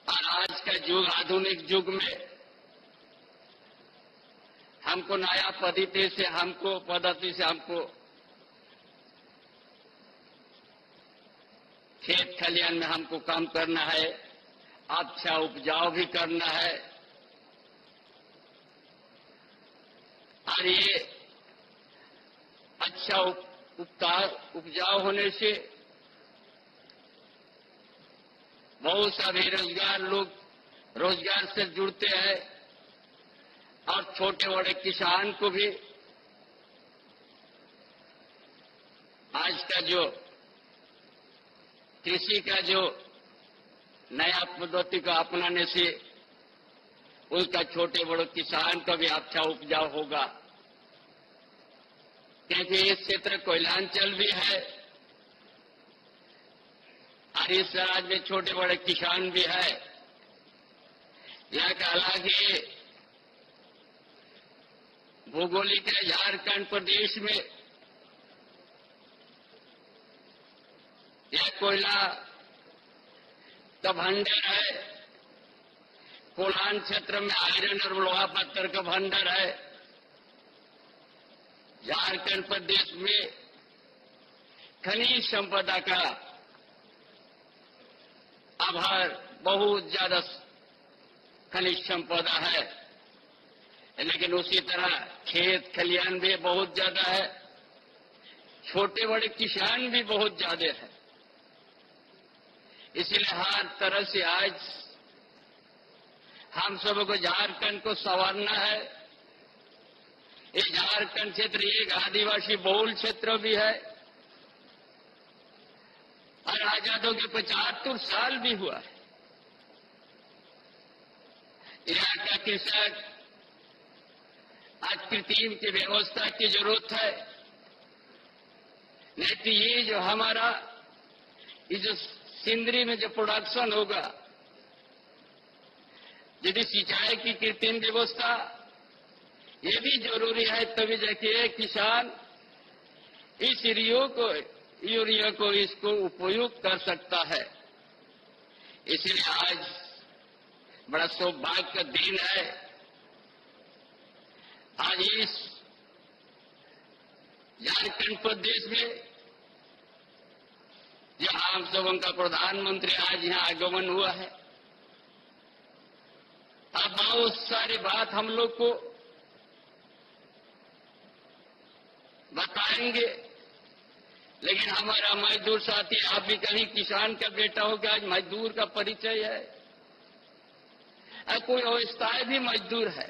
D: और आज का युग, आधुनिक युग में हमको नया पद्धति से हमको खेत खलियान में हमको काम करना है, अच्छा उपजाऊ भी करना है। और ये अच्छा उपजाऊ होने से बहुत सा बेरोजगार लोग रोजगार से जुड़ते हैं और छोटे बड़े किसान को भी आज का जो कृषि का जो नया पद्धति को अपनाने से उनका छोटे बड़े किसान का भी अच्छा उपजाऊ होगा, क्योंकि इस क्षेत्र कोयलांचल भी है और इस राज्य में छोटे बड़े किसान भी है। यहाँ का हालांकि भौगोलिक है, झारखंड प्रदेश में यह कोयला का भंडार है। कोलान क्षेत्र में आयरन और लोहा पत्थर का भंडार है। झारखंड प्रदेश में खनिज संपदा का आभार, बहुत ज्यादा खनिज संपदा है, लेकिन उसी तरह खेत खलियान भी बहुत ज्यादा है, छोटे बड़े किसान भी बहुत ज्यादा है। इसलिए हर तरह से आज हम सबको झारखंड को संवारना है। ये झारखंड क्षेत्र एक आदिवासी बहुल क्षेत्र भी है और आजादों के 75 साल भी हुआ है। यहाँ का कृषक आज कृत्रिम की व्यवस्था की जरूरत है, नहीं तो ये जो हमारा ये जो सिंदरी में जो प्रोडक्शन होगा, यदि सिंचाई की कृत्रिम व्यवस्था ये भी जरूरी है, तभी देखिए किसान इस यूरिया को इसको उपयोग कर सकता है। इसलिए आज बड़ा सौभाग्य का दिन है। आज इस झारखंड प्रदेश में जहां हम सब उनका प्रधानमंत्री आज यहां आगमन हुआ है, अब बहुत सारी बात हम लोग को बताएंगे, लेकिन हमारा मजदूर साथी, आप भी कहीं किसान का बेटा हो गया, आज मजदूर का परिचय है। कोई अवस्थाएं भी मजदूर है,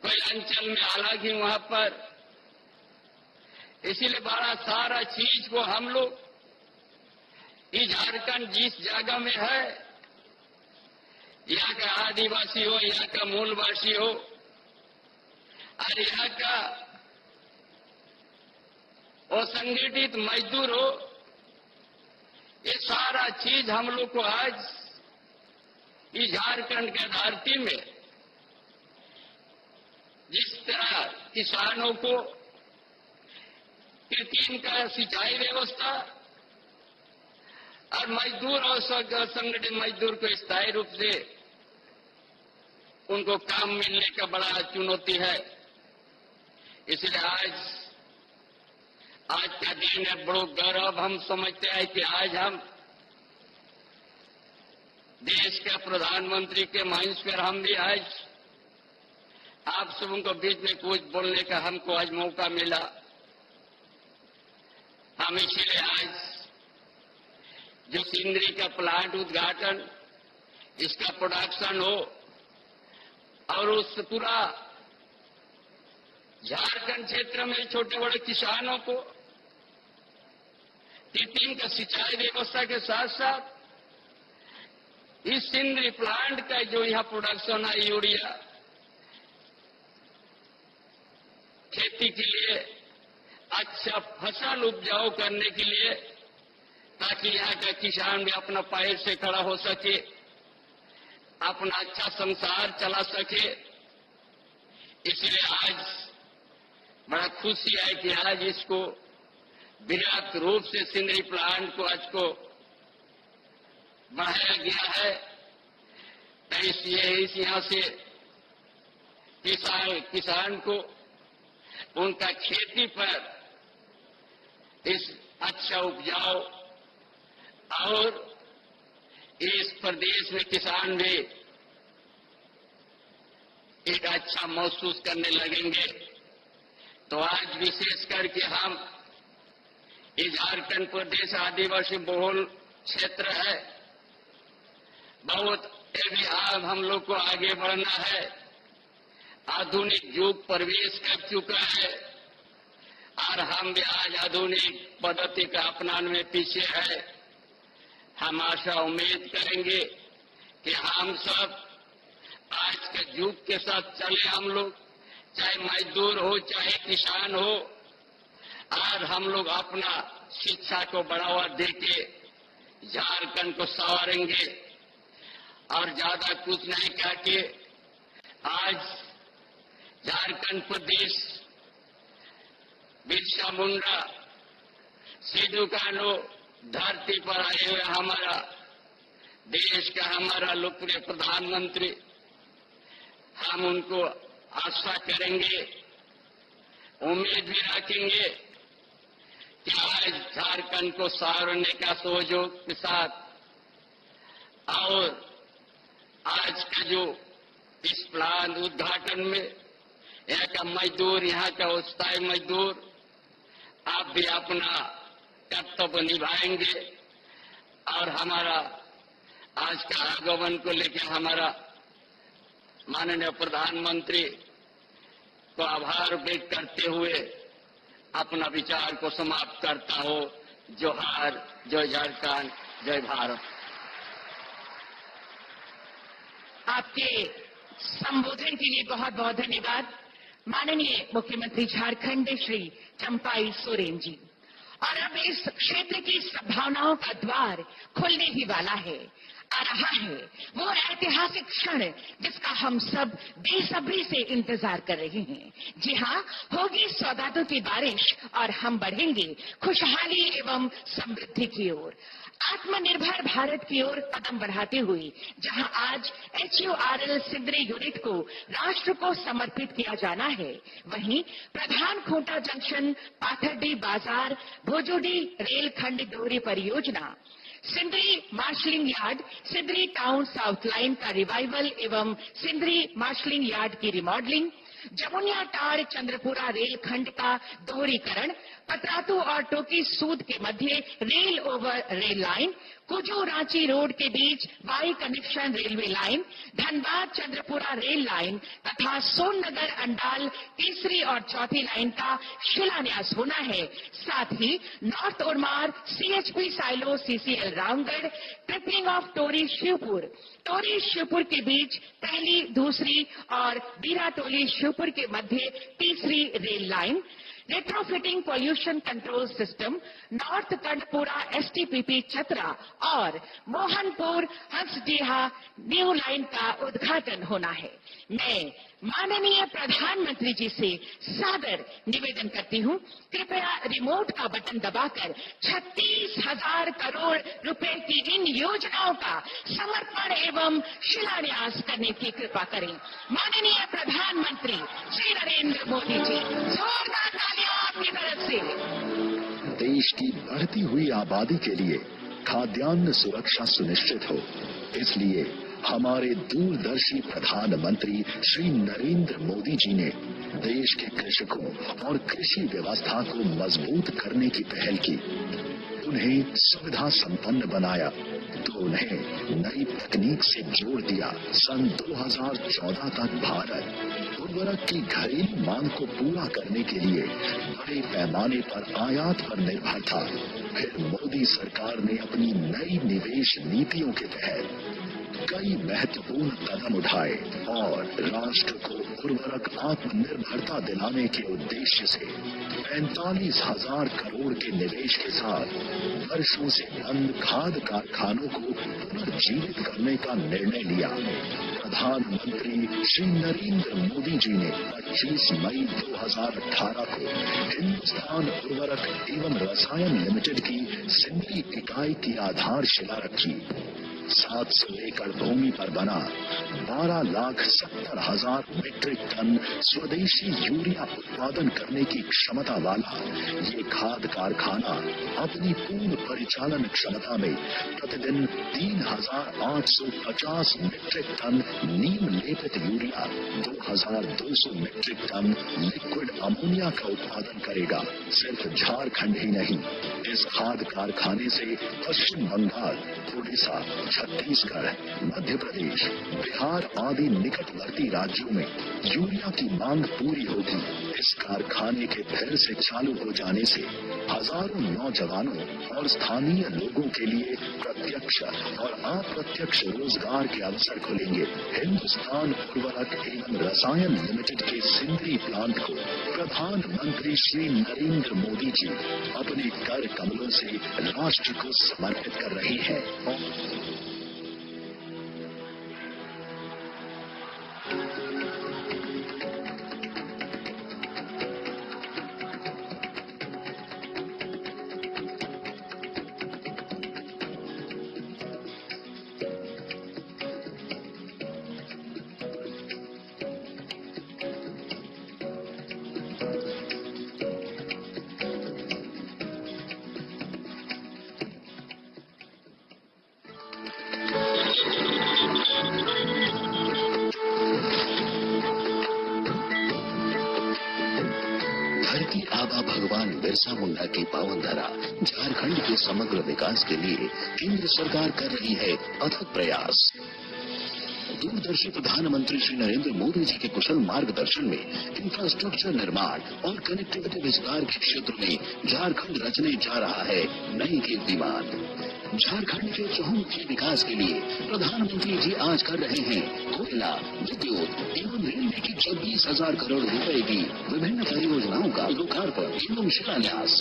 D: कोई अंचल में हालांकि वहां पर, इसीलिए बड़ा सारा चीज को हम लोग ये झारखंड जिस जगह में है, यहाँ का आदिवासी हो, यहाँ का मूलवासी हो और यहाँ का असंगठित मजदूर हो, ये सारा चीज हम लोग को आज इस झारखंड के धरती में जिस तरह किसानों को कृत्रिम का सिंचाई व्यवस्था और मजदूर और असंगठित मजदूर को स्थायी रूप से उनको काम मिलने का बड़ा चुनौती है। इसलिए आज का दिन है, बड़ो गौरव हम समझते हैं कि आज हम देश के प्रधानमंत्री के मंच पर हम भी आज आप सबों को बीच में कुछ बोलने का हमको आज मौका मिला। हम इसीलिए आज जो सिंदरी का प्लांट उद्घाटन, इसका प्रोडक्शन हो और उस पूरा झारखंड क्षेत्र में छोटे बड़े किसानों को कृत्रिम का सिंचाई व्यवस्था के साथ साथ इस सिंदरी प्लांट का जो यहाँ प्रोडक्शन है यूरिया खेती के लिए, अच्छा फसल उपजाऊ करने के लिए, ताकि यहाँ का किसान भी अपना पैर से खड़ा हो सके, अपना अच्छा संसार चला सके। इसलिए आज बड़ा खुशी है कि आज इसको विराट रूप से सिंदरी प्लांट को आज को बढ़ाया गया है। तो इस यहाँ से किसान को उनका खेती पर इस अच्छा उपजाऊ और इस प्रदेश में किसान भी एक अच्छा महसूस करने लगेंगे। तो आज विशेष करके हम इस झारखंड प्रदेश आदिवासी बहुल क्षेत्र है, बहुत अब हम लोग को आगे बढ़ना है। आधुनिक युग प्रवेश कर चुका है और हम भी आज आधुनिक पद्धति का अपनाने में पीछे है। हम आशा उम्मीद करेंगे कि हम सब आज के युग के साथ चले। हम लोग चाहे मजदूर हो चाहे किसान हो, और हम लोग अपना शिक्षा को बढ़ावा देके झारखंड को संवारेंगे। और ज्यादा कुछ नहीं कह के आज झारखंड प्रदेश बिरसा मुंडा सिद्धू कान्हू धरती पर आए हुए हमारा देश का हमारा लोकप्रिय प्रधानमंत्री, हम उनको आशा करेंगे, उम्मीद भी रखेंगे कि आज झारखंड को संवारने का सहयोग के साथ और आज का जो इस प्लान उद्घाटन में यहाँ का मजदूर, यहाँ का स्थायी मजदूर, आप भी अपना कर्तव्य निभाएंगे। और हमारा आज का आगमन को लेकर हमारा माननीय प्रधानमंत्री को आभार व्यक्त करते हुए अपना विचार को समाप्त करता हूँ। जोहार, जय झारखंड, जय भारत।
C: आपके संबोधन के लिए बहुत बहुत धन्यवाद माननीय मुख्यमंत्री झारखंड श्री चंपाई सोरेन जी। और अब इस क्षेत्र की संभावनाओं का द्वार खुलने ही वाला है, आ रहा है वो ऐतिहासिक क्षण जिसका हम सब बेसब्री से इंतजार कर रहे हैं। जी हाँ, होगी सौगातों की बारिश और हम बढ़ेंगे खुशहाली एवं समृद्धि की ओर, आत्मनिर्भर भारत की ओर कदम बढ़ाते हुए। जहां आज HURL सिंदरी यूनिट को राष्ट्र को समर्पित किया जाना है, वहीं प्रधान खूंटा जंक्शन, पाथरडी बाजार, भोजोडी रेलखंड दोहरी परियोजना, Sindri marshalling yard, Sindri town south line का रिवाइवल एवं सिंदरी मार्शलिंग यार्ड की रिमॉडलिंग, जमुनिया टार चंद्रपुरा रेलखंड का दोहरीकरण, पतरातू और टोकी सूद के मध्य rail over rail line, Kuju Ranchi road के बीच Y connection railway line, Dhanbad Chandrapura rail line तथा सोननगर अंडाल तीसरी और चौथी लाइन का शिलान्यास होना है। साथ ही नॉर्थ ओरमार CHP silo CCL Ramgarh, tripling of Tori Shivpur के बीच पहली, दूसरी और बीराटोली शिवपुर के मध्य तीसरी rail line, retrofitting pollution control system, north Karanpura STPP Chatra और मोहनपुर हंसडीहा न्यू लाइन का उद्घाटन होना है। मैं माननीय प्रधानमंत्री जी से सादर निवेदन करती हूँ, कृपया रिमोट का बटन दबाकर 36,000 करोड़ रुपए की इन योजनाओं का समर्पण एवं शिलान्यास करने की कृपा करें। माननीय प्रधानमंत्री श्री नरेंद्र मोदी जी, जोरदार तालियां आपकी तरफ से।
E: देश की बढ़ती हुई आबादी के लिए खाद्यान्न सुरक्षा सुनिश्चित हो, इसलिए हमारे दूरदर्शी प्रधानमंत्री श्री नरेंद्र मोदी जी ने देश के कृषकों और कृषि व्यवस्था को मजबूत करने की पहल की। उन्हें सुविधा संपन्न बनाया तो उन्हें नई तकनीक से जोड़ दिया। सन 2014 तक भारत उर्वरक की घरेलू मांग को पूरा करने के लिए बड़े पैमाने पर आयात पर निर्भर था। फिर मोदी सरकार ने अपनी नई निवेश नीतियों के तहत कई महत्वपूर्ण कदम उठाए और राष्ट्र को उर्वरक आत्मनिर्भरता दिलाने के उद्देश्य से 45,000 करोड़ के निवेश के साथ वर्षों से बंद खाद्य कारखानों को पुनर्जीवित करने का निर्णय लिया। प्रधानमंत्री श्री नरेंद्र मोदी जी ने 25 मई 2018 को हिंदुस्तान उर्वरक एवं रसायन लिमिटेड की सिंदरी इकाई की आधारशिला रखी। 700 एकड़ भूमि पर बना 12,70,000 मीट्रिक टन स्वदेशी यूरिया उत्पादन करने की क्षमता वाला ये खाद कारखाना अपनी पूर्ण परिचालन क्षमता में प्रतिदिन 3,850 मीट्रिक टन नीम लेपित urea, 2,200 metric ton liquid ammonia का उत्पादन करेगा। सिर्फ झारखंड ही नहीं, इस खाद कारखाने से पश्चिम बंगाल, ओडिशा, छत्तीसगढ़, मध्य प्रदेश, बिहार आदि निकटवर्ती राज्यों में यूरिया की मांग पूरी होगी। इस कारखाने के फिर से चालू हो जाने से हजारों नौजवानों और स्थानीय लोगों के लिए प्रत्यक्ष और अप्रत्यक्ष रोजगार के अवसर खुलेंगे। हिंदुस्तान उर्वरक एवं रसायन लिमिटेड के सिंदरी प्लांट को प्रधानमंत्री श्री नरेंद्र मोदी जी अपने कर कमलों से राष्ट्र को समर्पित कर रहे हैं। धरती आबा भगवान बिरसा मुंडा की पावन धरा झारखंड के समग्र विकास के लिए केंद्र सरकार कर रही है अथक प्रयास। दूरदर्शी प्रधानमंत्री श्री नरेंद्र मोदी जी के कुशल मार्गदर्शन में इंफ्रास्ट्रक्चर निर्माण और कनेक्टिविटी विस्तार के क्षेत्र में झारखंड रचने जा रहा है नई कीर्तिमान। झारखंड के चहुमुखी विकास के लिए प्रधानमंत्री जी आज कर रहे हैं कोयला, विद्युत एवं रेलवे की 26,000 करोड़ रुपए की विभिन्न परियोजनाओं का लोकार्पण एवं शिलान्यास।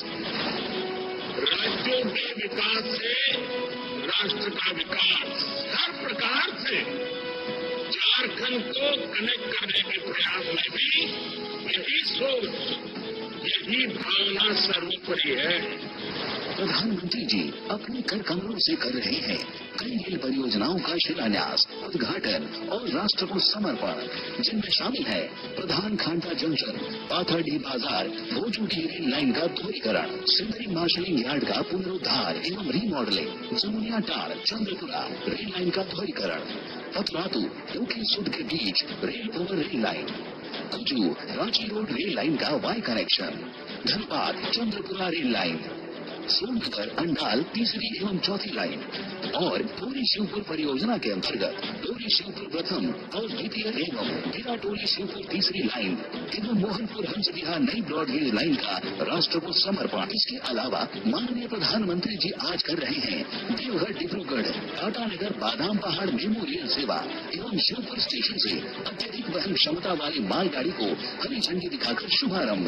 D: राज्यों के विकास से राष्ट्र का विकास, हर प्रकार से झारखंड को कनेक्ट करने के प्रयास में भी यही सोच, यही भावना सर्वोपरि है।
E: प्रधानमंत्री जी अपने कर कमलों से कर रहे हैं कई रेल परियोजनाओं का शिलान्यास, उद्घाटन और राष्ट्र को समर्पण, जिनमें शामिल है प्रधान खांडा जंक्शन, पाथरडी बाजार, भोजू की रेल लाइन का दोहरीकरण, सिंदरी मार्शलिंग यार्ड का पुनरुद्धार एवं रीमॉडलिंग, जमुनिया टार, चंद्रपुरा रेल लाइन का दोहरीकरण, पतरातू टोकी सुध के बीच rail over rail line, Kuju Ranchi road rail line का Y connection, Dhanbad Chandrapura rail line, Sonbhadra Andal तीसरी एवं चौथी लाइन और टोली शिवपुर परियोजना के अंतर्गत टोली शिवपुर प्रथम और द्वितीय एवं बिना टोली शिवपुर तीसरी लाइन एवं मोहनपुर हंसविहार नई ब्रॉडगेज लाइन का राष्ट्र को समर्पण। इसके अलावा माननीय प्रधानमंत्री जी आज कर रहे हैं देवघर डिब्रूगढ़ टाटानगर बादाम पहाड़ मेमू रेल सेवा एवं शिवपुर स्टेशन से अत्यधिक वहन क्षमता वाली मालगाड़ी को हरी झंडी दिखाकर शुभारंभ।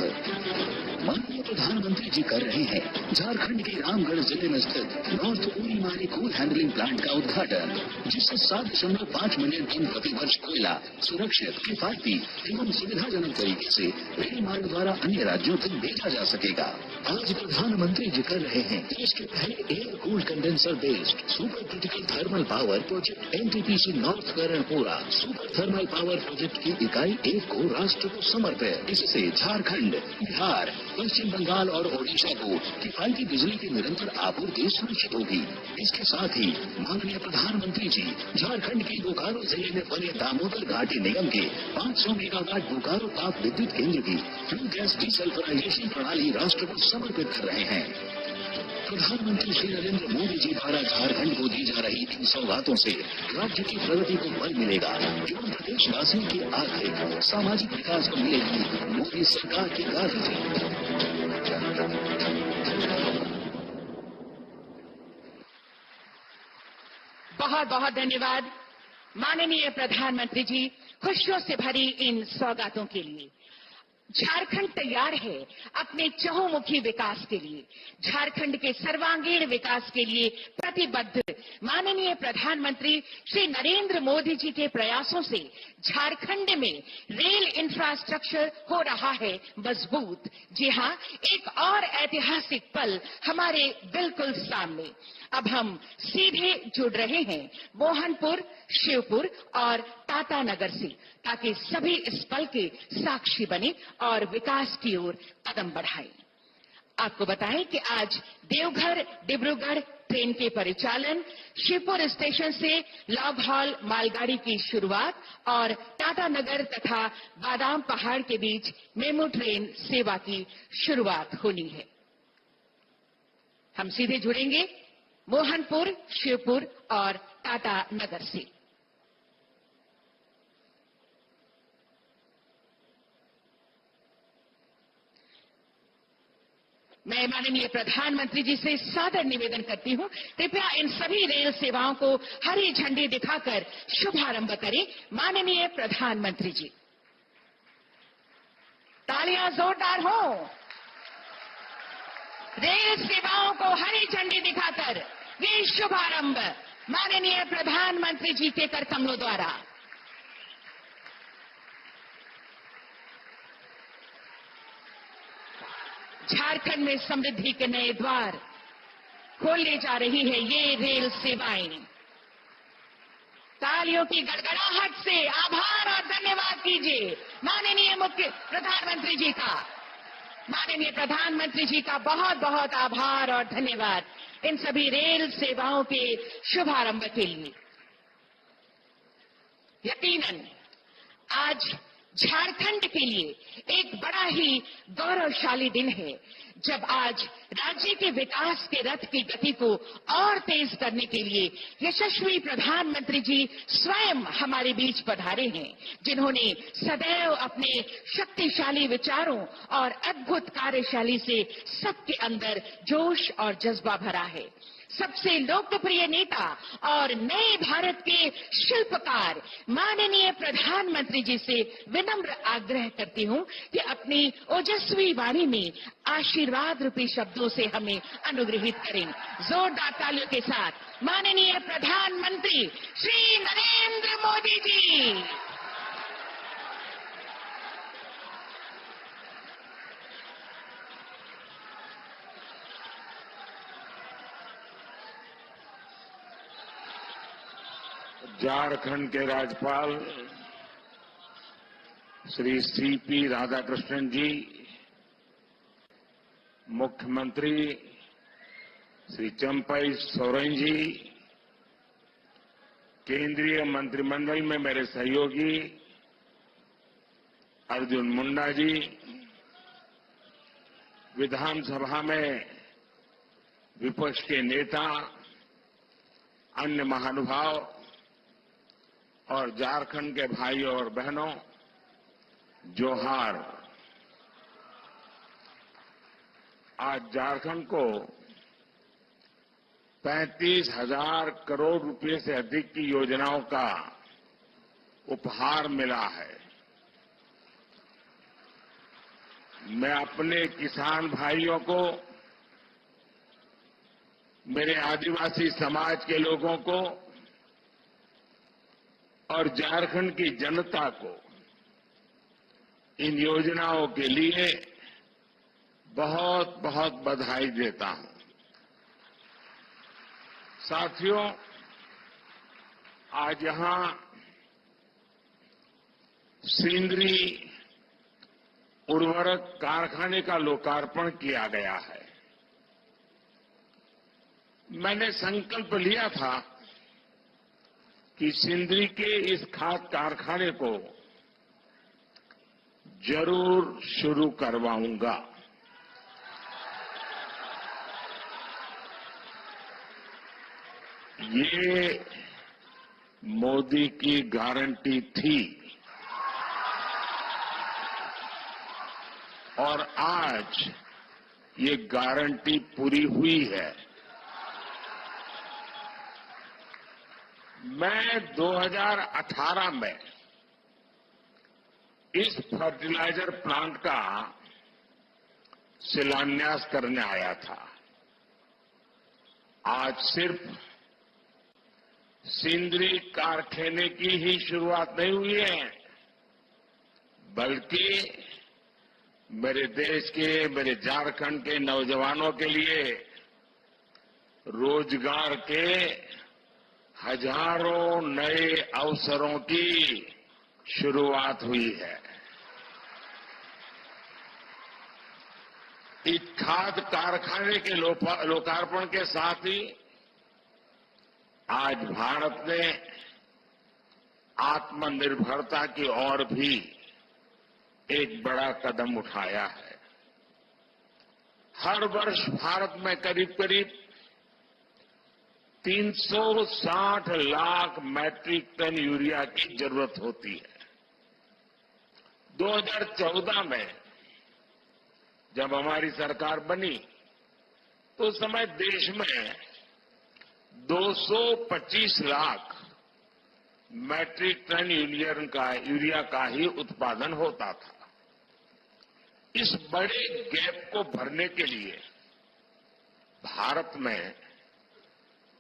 E: माननीय प्रधानमंत्री जी कर रहे हैं झारखंड के रामगढ़ जिले में स्थित north Urimari coal handling plant का उद्घाटन, जिससे 7.5 मिलियन टन प्रति वर्ष कोयला सुरक्षित, किफायती एवं सुविधाजनक तरीके से रेल मार्ग द्वारा अन्य राज्यों तक भेजा जा सकेगा। आज प्रधानमंत्री जी कर रहे हैं देश के पहले air cooled condenser based super critical thermal power project NTPC north Karanpura super thermal power project की इकाई 1 को राष्ट्र को समर्पित। इससे झारखंड, बिहार, पश्चिम बंगाल और ओडिशा को किफायती बिजली की निरंतर आपूर्ति सुनिश्चित होगी। इसके साथ ही माननीय प्रधानमंत्री जी झारखंड के बोकारो जिले में बने दामोदर घाटी निगम के 500 मेगावाट बोकारो ताप विद्युत केंद्र की फ्लू गैस डिसल्फराइजेशन प्रणाली राष्ट्र को समर्पित कर रहे हैं। प्रधानमंत्री श्री नरेंद्र मोदी जी द्वारा झारखंड को दी जा रही इन सौगातों से राज्य की प्रगति को बल मिलेगा एवं प्रदेशवासियों के आर्थिक सामाजिक विकास को मिलेगी मोदी सरकार की गारंटी।
C: बहुत बहुत धन्यवाद माननीय प्रधानमंत्री जी खुशियों से भरी इन सौगातों के लिए। झारखंड तैयार है अपने चहुमुखी विकास के लिए, झारखंड के सर्वांगीण विकास के लिए प्रतिबद्ध माननीय प्रधानमंत्री श्री नरेंद्र मोदी जी के प्रयासों से झारखंड में रेल इंफ्रास्ट्रक्चर हो रहा है मजबूत। जी हां, एक और ऐतिहासिक पल हमारे बिल्कुल सामने। अब हम सीधे जुड़ रहे हैं मोहनपुर, शिवपुर और टाटानगर से, ताकि सभी इस पल के साक्षी बने और विकास की ओर कदम बढ़ाएं। आपको बताएं कि आज देवघर डिब्रूगढ़ ट्रेन के परिचालन, शिवपुर स्टेशन से लॉन्ग मालगाड़ी की शुरुआत और टाटानगर तथा बादाम पहाड़ के बीच मेमू ट्रेन सेवा की शुरुआत होनी है। हम सीधे जुड़ेंगे मोहनपुर, शिवपुर और टाटानगर से। मैं माननीय प्रधानमंत्री जी से सादर निवेदन करती हूं, कृपया इन सभी रेल सेवाओं को हरी झंडी दिखाकर शुभारंभ करें। माननीय प्रधानमंत्री जी, तालियां जोरदार हो। रेल सेवाओं को हरी झंडी दिखाकर ये शुभारंभ माननीय प्रधानमंत्री जी के कर कमलों द्वारा। झारखंड में समृद्धि के नए द्वार खोलने जा रही है ये रेल सेवाएं। तालियों की गड़गड़ाहट से आभार और धन्यवाद कीजिए माननीय मुख्य प्रधानमंत्री जी का। माननीय प्रधानमंत्री जी का बहुत बहुत आभार और धन्यवाद इन सभी रेल सेवाओं के शुभारंभ के लिए। यकीनन आज झारखंड के लिए एक बड़ा ही गौरवशाली दिन है, जब आज राज्य के विकास के रथ की गति को और तेज करने के लिए यशस्वी प्रधानमंत्री जी स्वयं हमारे बीच पधारे हैं, जिन्होंने सदैव अपने शक्तिशाली विचारों और अद्भुत कार्यशैली से सबके अंदर जोश और जज्बा भरा है। सबसे लोकप्रिय नेता और नए भारत के शिल्पकार माननीय प्रधानमंत्री जी से विनम्र आग्रह करती हूं कि अपनी ओजस्वी वाणी में आशीर्वाद रूपी शब्दों से हमें अनुग्रहित करें। जोरदार तालियों के साथ माननीय प्रधानमंत्री श्री नरेंद्र मोदी जी।
F: झारखंड के राज्यपाल श्री सीपी राधाकृष्णन जी, मुख्यमंत्री श्री चंपई सोरेन जी, केंद्रीय मंत्रिमंडल में मेरे सहयोगी अर्जुन मुंडा जी, विधानसभा में विपक्ष के नेता, अन्य महानुभाव और झारखंड के भाइयों और बहनों, जोहार। आज झारखंड को 35,000 करोड़ रुपए से अधिक की योजनाओं का उपहार मिला है। मैं अपने किसान भाइयों को, मेरे आदिवासी समाज के लोगों को और झारखंड की जनता को इन योजनाओं के लिए बहुत बहुत बधाई देता हूं। साथियों, आज यहां सिंदरी उर्वरक कारखाने का लोकार्पण किया गया है। मैंने संकल्प लिया था कि सिंदरी के इस खाद कारखाने को जरूर शुरू करवाऊंगा। ये मोदी की गारंटी थी और आज ये गारंटी पूरी हुई है। मैं 2018 में इस फर्टिलाइजर प्लांट का शिलान्यास करने आया था। आज सिर्फ सिंदरी कारखाने की ही शुरुआत नहीं हुई है, बल्कि मेरे देश के, मेरे झारखंड के नौजवानों के लिए रोजगार के हजारों नए अवसरों की शुरुआत हुई है। इस खाद कारखाने के लोकार्पण के साथ ही आज भारत ने आत्मनिर्भरता की ओर भी एक बड़ा कदम उठाया है। हर वर्ष भारत में करीब करीब 360 लाख मैट्रिक टन यूरिया की जरूरत होती है। 2014 में जब हमारी सरकार बनी तो उस समय देश में 225 लाख मैट्रिक टन यूरिया का ही उत्पादन होता था। इस बड़े गैप को भरने के लिए भारत में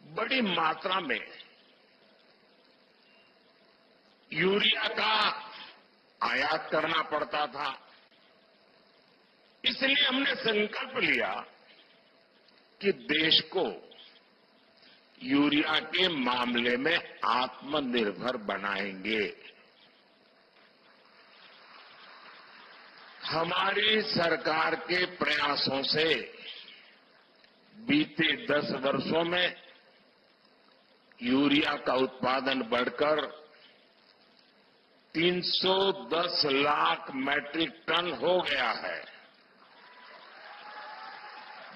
F: बड़ी मात्रा में यूरिया का आयात करना पड़ता था। इसलिए हमने संकल्प लिया कि देश को यूरिया के मामले में आत्मनिर्भर बनाएंगे। हमारी सरकार के प्रयासों से बीते 10 वर्षों में यूरिया का उत्पादन बढ़कर 310 लाख मैट्रिक टन हो गया है।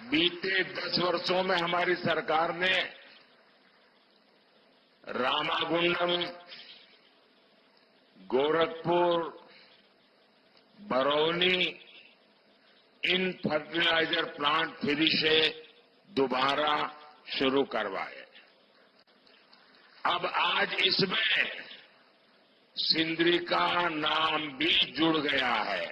F: बीते 10 वर्षों में हमारी सरकार ने रामागुंडम, गोरखपुर, बरौनी इन फर्टिलाइजर प्लांट फिर से दोबारा शुरू करवाए। अब आज इसमें सिंदरी का नाम भी जुड़ गया है।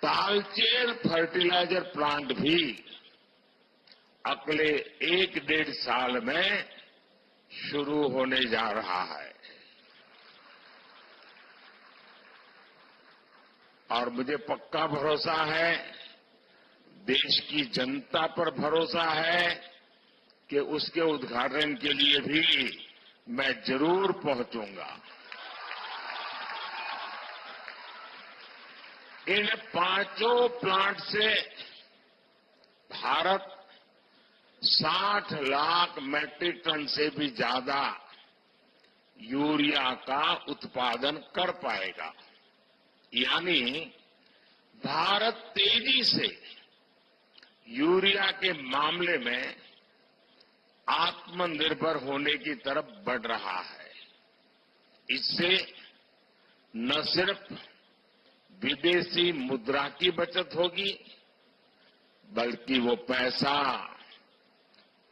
F: तालचेर फर्टिलाइजर प्लांट भी अगले 1-1.5 साल में शुरू होने जा रहा है। और मुझे पक्का भरोसा है, देश की जनता पर भरोसा है कि उसके उद्घाटन के लिए भी मैं जरूर पहुंचूंगा। इन 5 प्लांट से भारत 60 लाख मैट्रिक टन से भी ज्यादा यूरिया का उत्पादन कर पाएगा। यानी भारत तेजी से यूरिया के मामले में आत्मनिर्भर होने की तरफ बढ़ रहा है। इससे न सिर्फ विदेशी मुद्रा की बचत होगी, बल्कि वो पैसा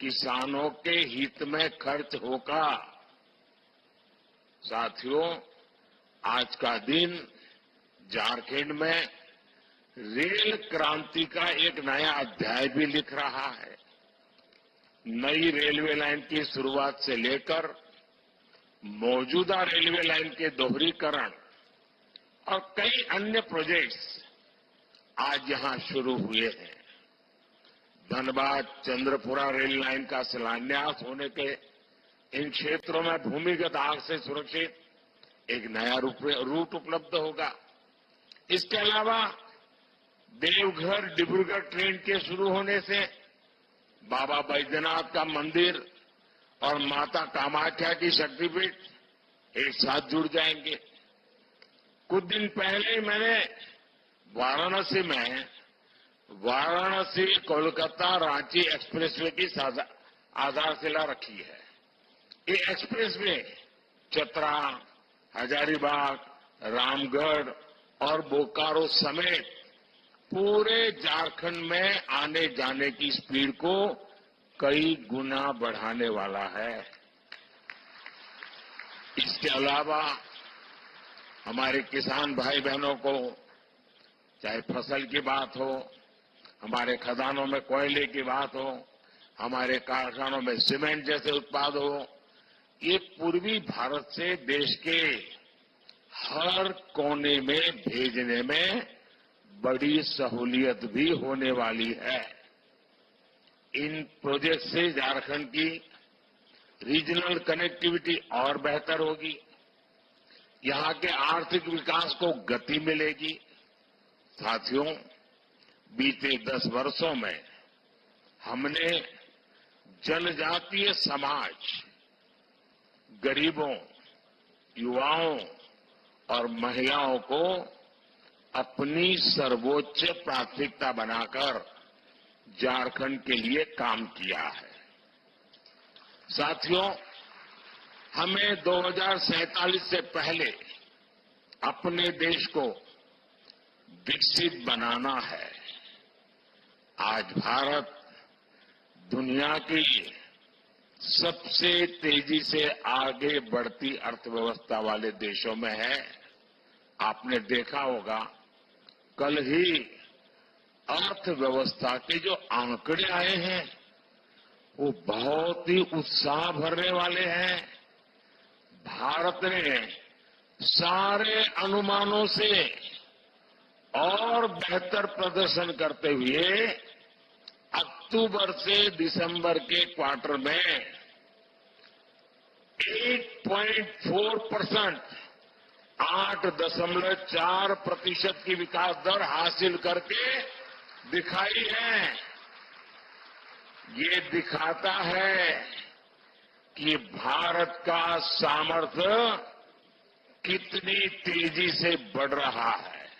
F: किसानों के हित में खर्च होगा। साथियों, आज का दिन झारखंड में रेल क्रांति का एक नया अध्याय भी लिख रहा है। नई रेलवे लाइन की शुरुआत से लेकर मौजूदा रेलवे लाइन के दोहरीकरण और कई अन्य प्रोजेक्ट्स आज यहां शुरू हुए हैं। धनबाद चंद्रपुरा रेल लाइन का शिलान्यास होने के इन क्षेत्रों में भूमिगत आग से सुरक्षित एक नया रूट उपलब्ध होगा। इसके अलावा देवघर डिब्रूगढ़ ट्रेन के शुरू होने से बाबा बैद्यनाथ का मंदिर और माता कामाख्या की शक्तिपीठ एक साथ जुड़ जाएंगे। कुछ दिन पहले मैंने वाराणसी में वाराणसी कोलकाता रांची एक्सप्रेसवे की आधारशिला रखी है। ये एक्सप्रेसवे चतरा, हजारीबाग, रामगढ़ और बोकारो समेत पूरे झारखंड में आने जाने की स्पीड को कई गुना बढ़ाने वाला है। इसके अलावा हमारे किसान भाई बहनों को चाहे फसल की बात हो, हमारे खदानों में कोयले की बात हो, हमारे कारखानों में सीमेंट जैसे उत्पाद हो, ये पूर्वी भारत से देश के हर कोने में भेजने में बड़ी सहूलियत भी होने वाली है। इन प्रोजेक्ट से झारखंड की रीजनल कनेक्टिविटी और बेहतर होगी, यहां के आर्थिक विकास को गति मिलेगी। साथियों, बीते 10 वर्षों में हमने जनजातीय समाज, गरीबों, युवाओं और महिलाओं को अपनी सर्वोच्च प्राथमिकता बनाकर झारखंड के लिए काम किया है। साथियों, हमें 2047 से पहले अपने देश को विकसित बनाना है। आज भारत दुनिया की सबसे तेजी से आगे बढ़ती अर्थव्यवस्था वाले देशों में है। आपने देखा होगा, कल ही अर्थव्यवस्था के जो आंकड़े आए हैं वो बहुत ही उत्साह भरने वाले हैं। भारत ने सारे अनुमानों से और बेहतर प्रदर्शन करते हुए अक्टूबर से दिसंबर के क्वार्टर में 8.4%, 8.4% की विकास दर हासिल करके दिखाई है। ये दिखाता है कि भारत का सामर्थ्य कितनी तेजी से बढ़ रहा है।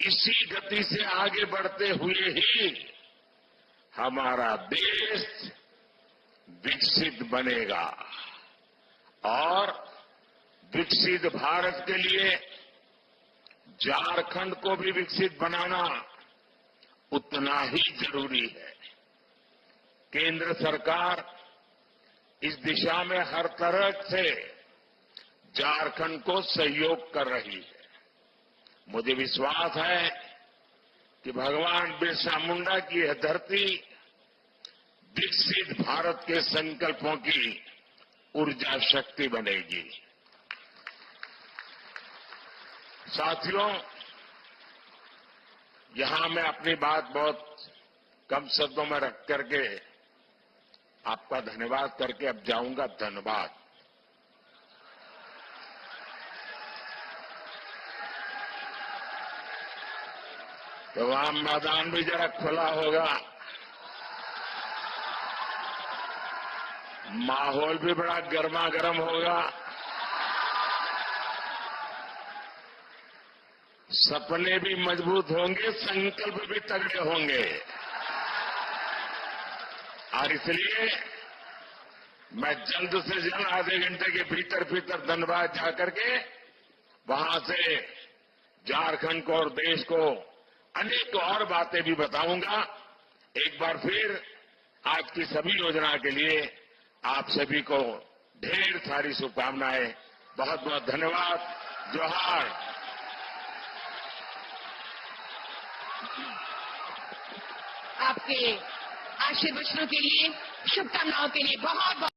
F: इसी गति से आगे बढ़ते हुए ही हमारा देश विकसित बनेगा और विकसित भारत के लिए झारखंड को भी विकसित बनाना उतना ही जरूरी है। केंद्र सरकार इस दिशा में हर तरह से झारखंड को सहयोग कर रही है। मुझे विश्वास है कि भगवान बिरसा मुंडा की यह धरती विकसित भारत के संकल्पों की ऊर्जा शक्ति बनेगी। साथियों, यहां मैं अपनी बात बहुत कम शब्दों में रख करके आपका धन्यवाद करके अब जाऊंगा। धन्यवाद। तो वहां मैदान भी जरा खुला होगा, माहौल भी बड़ा गर्मा गर्म होगा, सपने भी मजबूत होंगे, संकल्प भी तगड़े होंगे। और इसलिए मैं जल्द से जल्द आधे घंटे के भीतर भीतर धनबाद जाकर के वहां से झारखंड को और देश को अनेक और बातें भी बताऊंगा। एक बार फिर आज की सभी योजना के लिए आप सभी को ढेर सारी शुभकामनाएं। बहुत बहुत धन्यवाद। जोहार।
C: आपके आशीर्वचनों के लिए, शुभकामनाओं के लिए बहुत बहुत